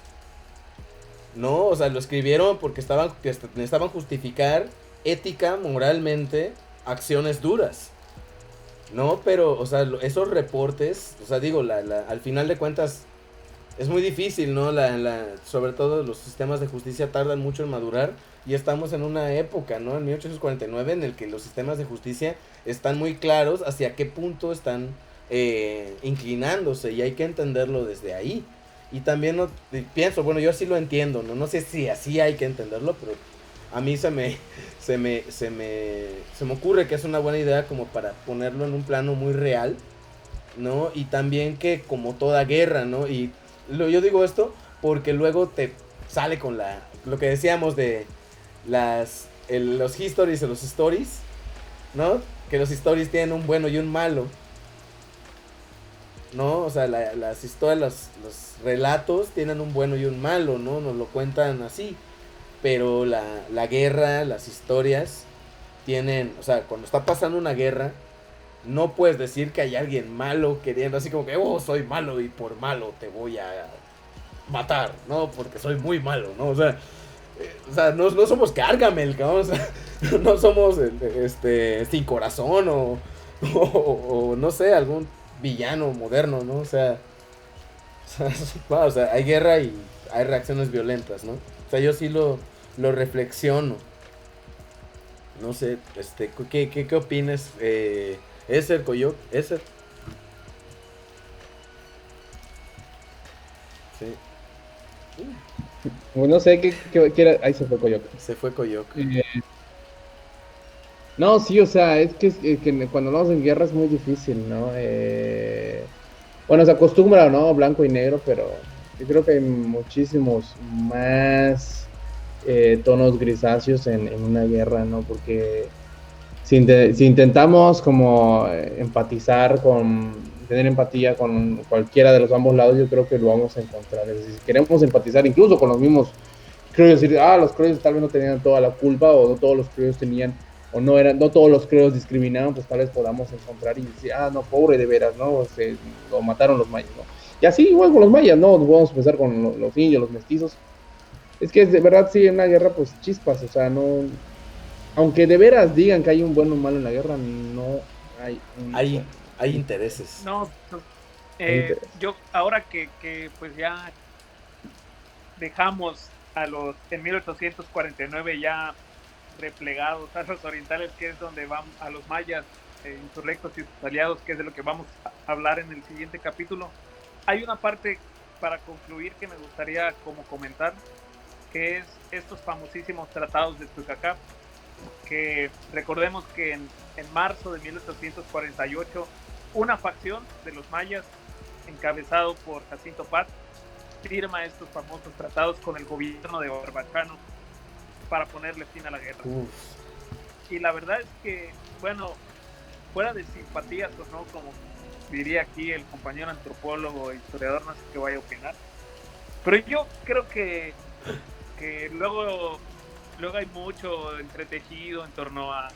no, o sea, lo escribieron porque necesitaban justificar ética, moralmente, acciones duras, no, pero, o sea, esos reportes, o sea, digo, al final de cuentas es muy difícil, ¿no? Sobre todo los sistemas de justicia tardan mucho en madurar, y estamos en una época, ¿no? En 1849, en el que los sistemas de justicia están muy claros hacia qué punto están inclinándose, y hay que entenderlo desde ahí. Y también pienso, bueno, yo así lo entiendo, ¿no? No sé si así hay que entenderlo, pero a mí se me ocurre que es una buena idea como para ponerlo en un plano muy real, ¿no? Y también que como toda guerra, ¿no? Y yo digo esto porque luego te sale con lo que decíamos de los histories y los stories, ¿no? Que los stories tienen un bueno y un malo, ¿no? O sea, las historias, los relatos tienen un bueno y un malo, ¿no? Nos lo cuentan así. Pero la guerra, las historias tienen, o sea, cuando está pasando una guerra, no puedes decir que hay alguien malo queriendo, así como que, oh, soy malo y por malo te voy a matar, ¿no? Porque soy muy malo, ¿no? O sea, no somos Gargamel, cabrón, o sea, no somos Sin Corazón o no sé, algún villano moderno, ¿no? O sea, hay guerra y hay reacciones violentas, ¿no? O sea, yo sí lo reflexiono. No sé, ¿qué opinas? Eser, Coyoc, Eser. Sí. Pues no sé qué era. Ahí se fue Coyoc. Se fue Coyoc. No, sí, o sea, es que cuando hablamos en guerra es muy difícil, ¿no? Bueno, se acostumbra, ¿no? Blanco y negro, pero yo creo que hay muchísimos más tonos grisáceos en una guerra, ¿no? Porque si intentamos como tener empatía con cualquiera de los ambos lados, yo creo que lo vamos a encontrar. Es decir, si queremos empatizar incluso con los mismos criollos, decir, los criollos tal vez no tenían toda la culpa, o no todos los criollos tenían, o no todos los criollos discriminaban, pues tal vez podamos encontrar y decir, no, pobre de veras, ¿no? Lo mataron los mayas, ¿no? Y así igual con los mayas, ¿no? Vamos a empezar con los indios, los mestizos. Es que de verdad sí, en una guerra, pues chispas, o sea, no Aunque de veras digan que hay un bueno o malo en la guerra, no hay un Hay, bueno. hay intereses. No, Hay interés. yo ahora que pues ya dejamos en 1849 ya replegados a los orientales, que es donde van a los mayas, insurrectos y sus aliados, que es de lo que vamos a hablar en el siguiente capítulo. Hay una parte para concluir que me gustaría como comentar, que es estos famosísimos tratados de Tucacap, que recordemos que en marzo de 1848 una facción de los mayas, encabezado por Jacinto Paz, firma estos famosos tratados con el gobierno de Barbachano para ponerle fin a la guerra. Uf. Y la verdad es que, bueno, fuera de simpatías o no, como diría aquí el compañero antropólogo e historiador, no sé qué vaya a opinar, pero yo creo que luego hay mucho entretejido en torno a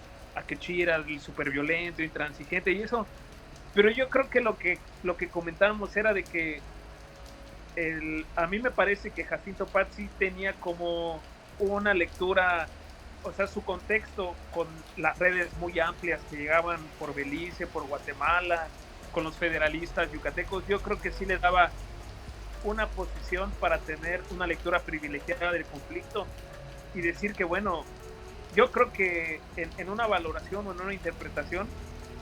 que Chira es súper violento, intransigente y eso, pero yo creo que lo que comentábamos era de que a mí me parece que Jacinto Paz sí tenía como una lectura, o sea, su contexto con las redes muy amplias que llegaban por Belice, por Guatemala, con los federalistas yucatecos, yo creo que sí le daba una posición para tener una lectura privilegiada del conflicto y decir que, bueno, yo creo que en una valoración o en una interpretación,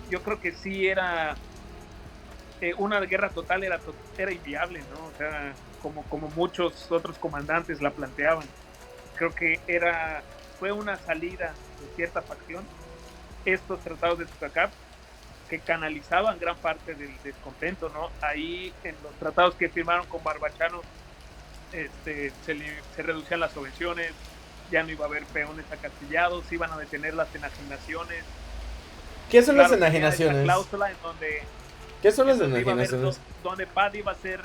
yo creo que sí era una guerra total, era inviable, ¿no? O sea, como muchos otros comandantes la planteaban. Creo que fue una salida de cierta facción, estos tratados de Tucacap, que canalizaban gran parte del descontento, ¿no? Ahí en los tratados que firmaron con Barbachano se reducían las subvenciones, ya no iba a haber peones acastillados, iban a detener las enajenaciones. ¿Qué son Claro, las enajenaciones? cláusula en donde ¿Qué son las donde enajenaciones? donde Paz iba a ser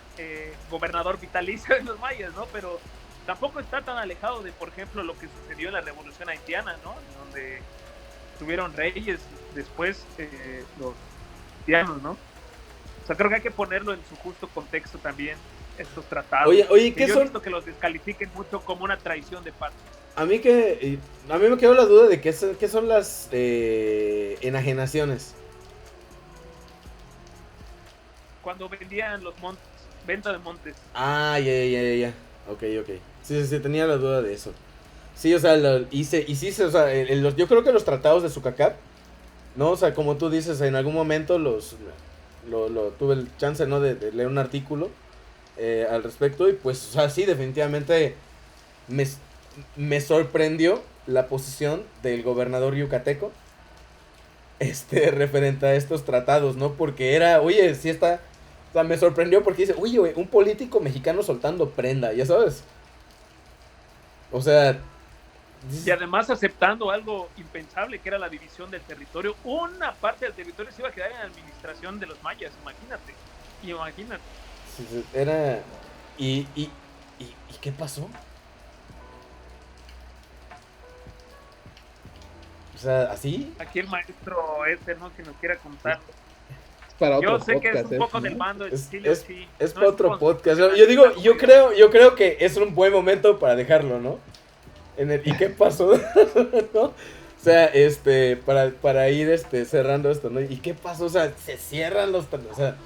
gobernador vitalicio de los mayas, ¿no? Pero tampoco está tan alejado de, por ejemplo, lo que sucedió en la Revolución Haitiana, ¿no? Donde tuvieron reyes después los haitianos, ¿no? O sea, creo que hay que ponerlo en su justo contexto también, estos tratados. Oye, ¿qué yo son? he visto que los descalifiquen mucho como una traición de Paz. A mí me quedó la duda de qué son las enajenaciones. cuando vendían los montes, venta de montes. Ah, ya. Ok. Sí, tenía la duda de eso. Sí, o sea, o sea, yo creo que los tratados de Sucacap, ¿no? O sea, como tú dices, en algún momento tuve el chance, ¿no? De leer un artículo al respecto y pues, o sea, sí, definitivamente me sorprendió la posición del gobernador yucateco referente a estos tratados, ¿no? Porque oye, sí está, o sea, me sorprendió porque dice, oye, un político mexicano soltando prenda, ya sabes. O sea, y además aceptando algo impensable, que era la división del territorio. Una parte del territorio se iba a quedar en la administración de los mayas, imagínate. Era... ¿Y qué pasó? O sea, ¿así? Aquí el maestro ¿no? Que nos quiera contar. Para yo otro sé podcast, que es un poco ¿no? del bando de Chile, sí. Es para otro podcast. Yo creo que es un buen momento para dejarlo, ¿no? ¿Y qué pasó? ¿No? O sea, para ir cerrando esto, ¿no? ¿Y qué pasó? O sea, se cierran o sea,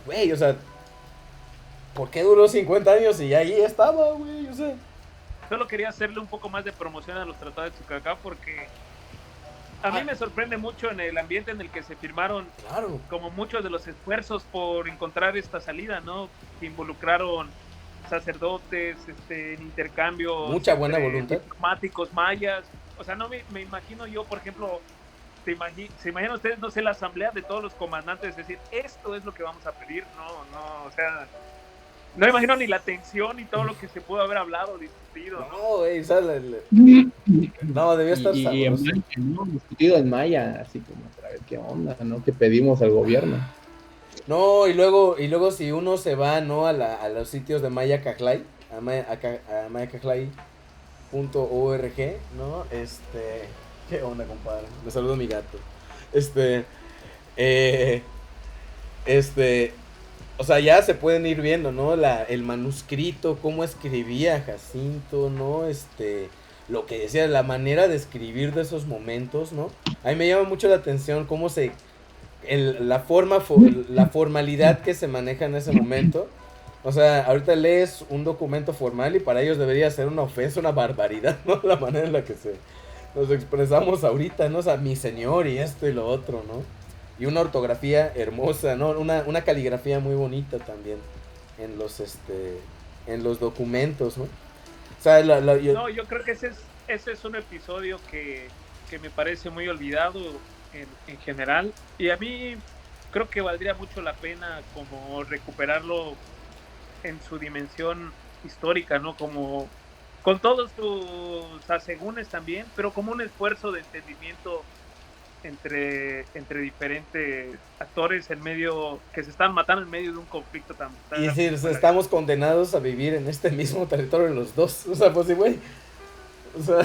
güey, o sea, ¿por qué duró 50 años y ahí estaba, güey? O sea, solo quería hacerle un poco más de promoción a los tratados de Tucacap porque a mí me sorprende mucho en el ambiente en el que se firmaron, claro, como muchos de los esfuerzos por encontrar esta salida, ¿no? Que involucraron sacerdotes, en intercambios, mucha buena voluntad, diplomáticos mayas. O sea, no me imagino yo, por ejemplo, se imaginan ustedes, no sé, la asamblea de todos los comandantes, decir, esto es lo que vamos a pedir, no, o sea, no me imagino ni la tensión y todo lo que se pudo haber hablado, discutido. No, güey, no, debía estar y en Maya, ¿no? Discutido en Maya, así como para ver qué onda, ¿no? ¿Qué pedimos al gobierno? No, y luego si uno se va, ¿no? A los sitios de Maya Cajlay, a mayacajlay.org, ¿no? ¿Qué onda, compadre? Le saludo a mi gato. O sea, ya se pueden ir viendo, ¿no? El manuscrito, cómo escribía Jacinto, ¿no? lo que decía, la manera de escribir de esos momentos, ¿no? A mí me llama mucho la atención cómo la formalidad que se maneja en ese momento. O sea, ahorita lees un documento formal y para ellos debería ser una ofensa, una barbaridad, ¿no? La manera en la que nos expresamos ahorita, ¿no? O sea, mi señor y esto y lo otro, ¿no? Y una ortografía hermosa, ¿no? Una caligrafía muy bonita también en los documentos, ¿no? O sea, No, yo creo que ese es un episodio que me parece muy olvidado en general. Y a mí creo que valdría mucho la pena como recuperarlo en su dimensión histórica, ¿no? Como con todos sus asegúnes también, pero como un esfuerzo de entendimiento entre diferentes actores en medio, que se están matando en medio de un conflicto tan y sí, o sea, estamos condenados a vivir en este mismo territorio los dos. O sea, pues sí, güey. O sea,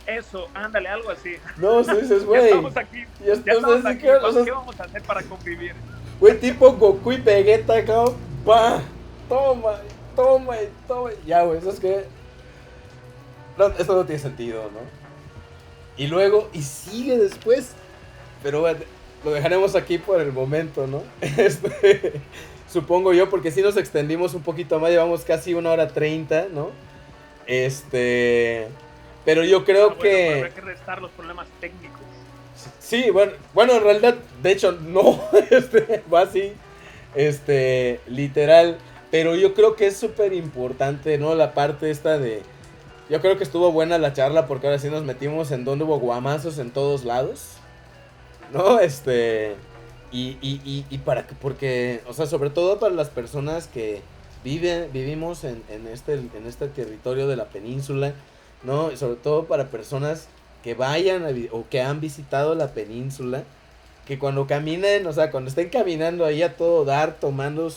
eso, ándale, algo así. no, sí, dices, güey. Ya estamos aquí. Ya estamos aquí. ¿Qué vamos a hacer para convivir? Güey, tipo Goku y Vegeta, cabrón. Pa, toma. Ya, güey, eso es que. No, esto no tiene sentido, ¿no? Y luego, y sigue después. Pero bueno, lo dejaremos aquí por el momento, ¿no? Supongo yo, porque si nos extendimos un poquito más, llevamos casi 1:30, ¿no? Pero yo creo que... Habrá que restar los problemas técnicos. Sí, bueno, en realidad, de hecho, no, va así, literal. Pero yo creo que es súper importante, ¿no? La parte esta de... Yo creo que estuvo buena la charla porque ahora sí nos metimos en donde hubo guamazos en todos lados, ¿no? Porque, o sea, sobre todo para las personas que vivimos en este territorio de la península, ¿no? Y sobre todo para personas que vayan o que han visitado la península, que cuando caminen, o sea, cuando estén caminando ahí a todo dar, tomando o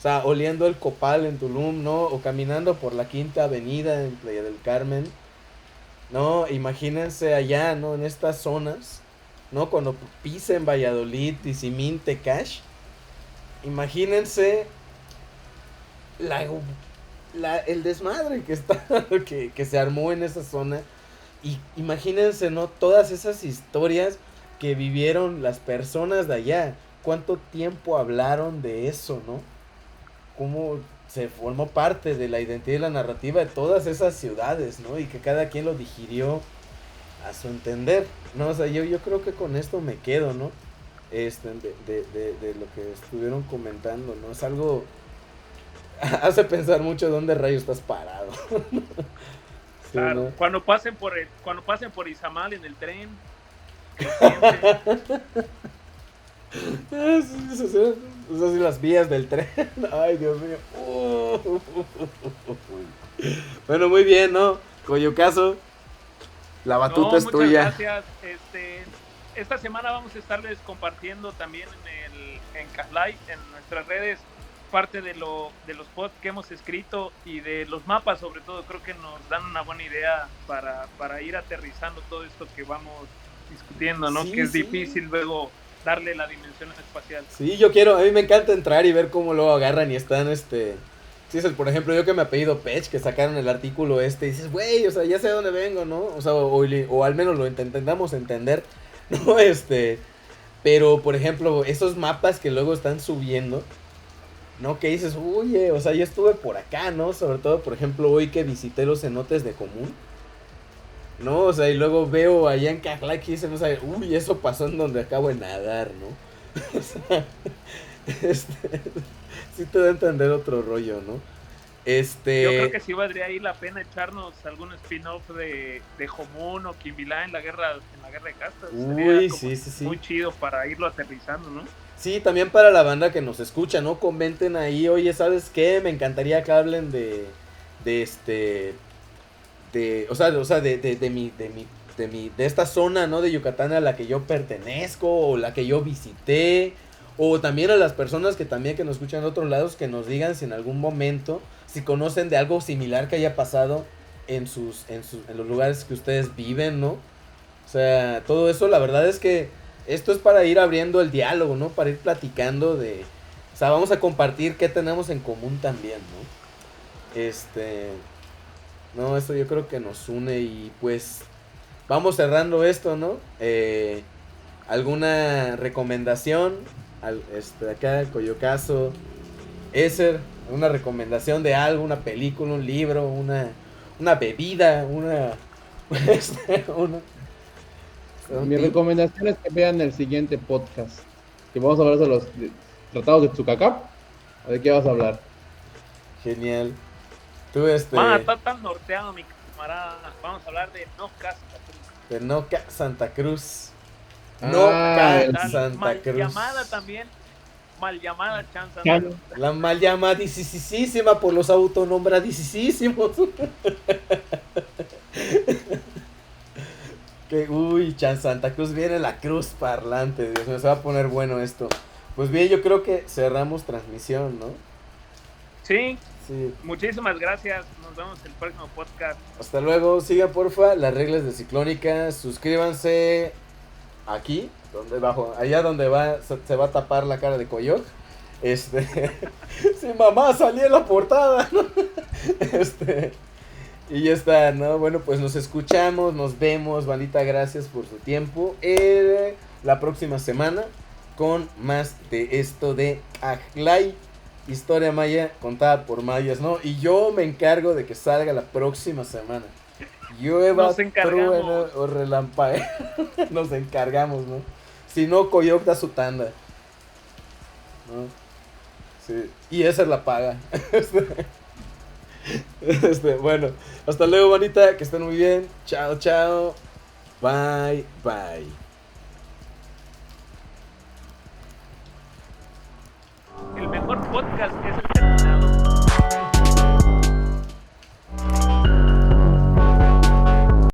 sea, oliendo el copal en Tulum, ¿no? O caminando por la Quinta Avenida en Playa del Carmen, ¿no? Imagínense allá, ¿no? En estas zonas, ¿no? Cuando pisen Valladolid, Tizimín, Tecash, imagínense el desmadre que está que se armó en esa zona. Y imagínense, ¿no? Todas esas historias que vivieron las personas de allá. ¿Cuánto tiempo hablaron de eso, no? Cómo se formó parte de la identidad y la narrativa de todas esas ciudades, ¿no? Y que cada quien lo digirió a su entender, ¿no? O sea, yo creo que con esto me quedo, ¿no? De lo que estuvieron comentando, ¿no? Es algo... hace pensar mucho dónde rayos estás parado. Sí, claro, ¿no? cuando pasen por Izamal en el tren, Esas son las vías del tren. Ay, Dios mío. Bueno, muy bien, ¿no? Coyocazo, la batuta es tuya. Muchas gracias. Esta semana vamos a estarles compartiendo también en Caslay, en nuestras redes, parte de los posts que hemos escrito y de los mapas, sobre todo. Creo que nos dan una buena idea para ir aterrizando todo esto que vamos discutiendo, ¿no? Sí, que es sí. difícil luego darle la dimensión espacial. Sí, a mí me encanta entrar y ver cómo luego agarran y están, sí, por ejemplo, yo que me apellido Pech, que sacaron el artículo y dices, güey, o sea, ya sé a dónde vengo, ¿no? O sea, o al menos lo intentamos entender, ¿no? Pero, por ejemplo, esos mapas que luego están subiendo, ¿no? Que dices, oye, o sea, yo estuve por acá, ¿no? Sobre todo, por ejemplo, hoy que visité los cenotes de Común, ¿no? O sea, y luego veo allá en Cajlac y dicen, o sea, uy, eso pasó en donde acabo de nadar, ¿no? O sea, sí te da a entender otro rollo, ¿no? Yo creo que sí valdría ahí la pena echarnos algún spin-off de Jomún o Quimbilá en la guerra de castas. Uy, sí. Muy chido para irlo aterrizando, ¿no? Sí, también para la banda que nos escucha, ¿no? Comenten ahí, oye, ¿sabes qué? Me encantaría que hablen de esta zona, ¿no? De Yucatán a la que yo pertenezco o la que yo visité. O también a las personas que nos escuchan de otros lados, que nos digan si en algún momento, si conocen de algo similar que haya pasado en los lugares que ustedes viven, ¿no? O sea, todo eso, la verdad es que esto es para ir abriendo el diálogo, ¿no? Para ir platicando o sea, vamos a compartir qué tenemos en común también, ¿no? No, esto yo creo que nos une y pues vamos cerrando esto, ¿no? ¿Alguna recomendación? Acá, Coyocazo, Eser, una recomendación de algo, una película, un libro, una bebida, Mi recomendación es que vean el siguiente podcast. Que vamos a hablar de los tratados de Tsukakap. ¿De qué vas a hablar? Genial. Tú, Man, está tan norteado mi camarada. Vamos a hablar de Noca Santa Cruz. de Noca Santa Cruz. Santa Mal Cruz. llamada también. Mal llamada Chan Santa Cruz. La mal llamadísima por los autonombradísimos. Que, uy, Chan Santa Cruz viene la cruz parlante. Dios mío, se va a poner bueno esto. Pues bien, yo creo que cerramos transmisión, ¿no? Sí, Sí. muchísimas gracias. Nos vemos en el próximo podcast. Hasta luego. Sigan porfa las reglas de Ciclónica. Suscríbanse aquí, allá donde se va a tapar la cara de Coyoc. Sí, mamá, salí en la portada, ¿no? Y ya está, ¿no? Bueno, pues nos escuchamos, nos vemos, bandita, gracias por su tiempo. La próxima semana con más de esto de Ajlay, historia maya contada por mayas, ¿no? Y yo me encargo de que salga la próxima semana. Llueva, Nos encargamos. trueno o relampague. Nos encargamos, ¿no? Si no, Coyoc da su tanda, ¿no? Sí. Y esa es la paga. Bueno, hasta luego, manita, que estén muy bien. Chao, chao. Bye, bye. El mejor podcast es el terminado.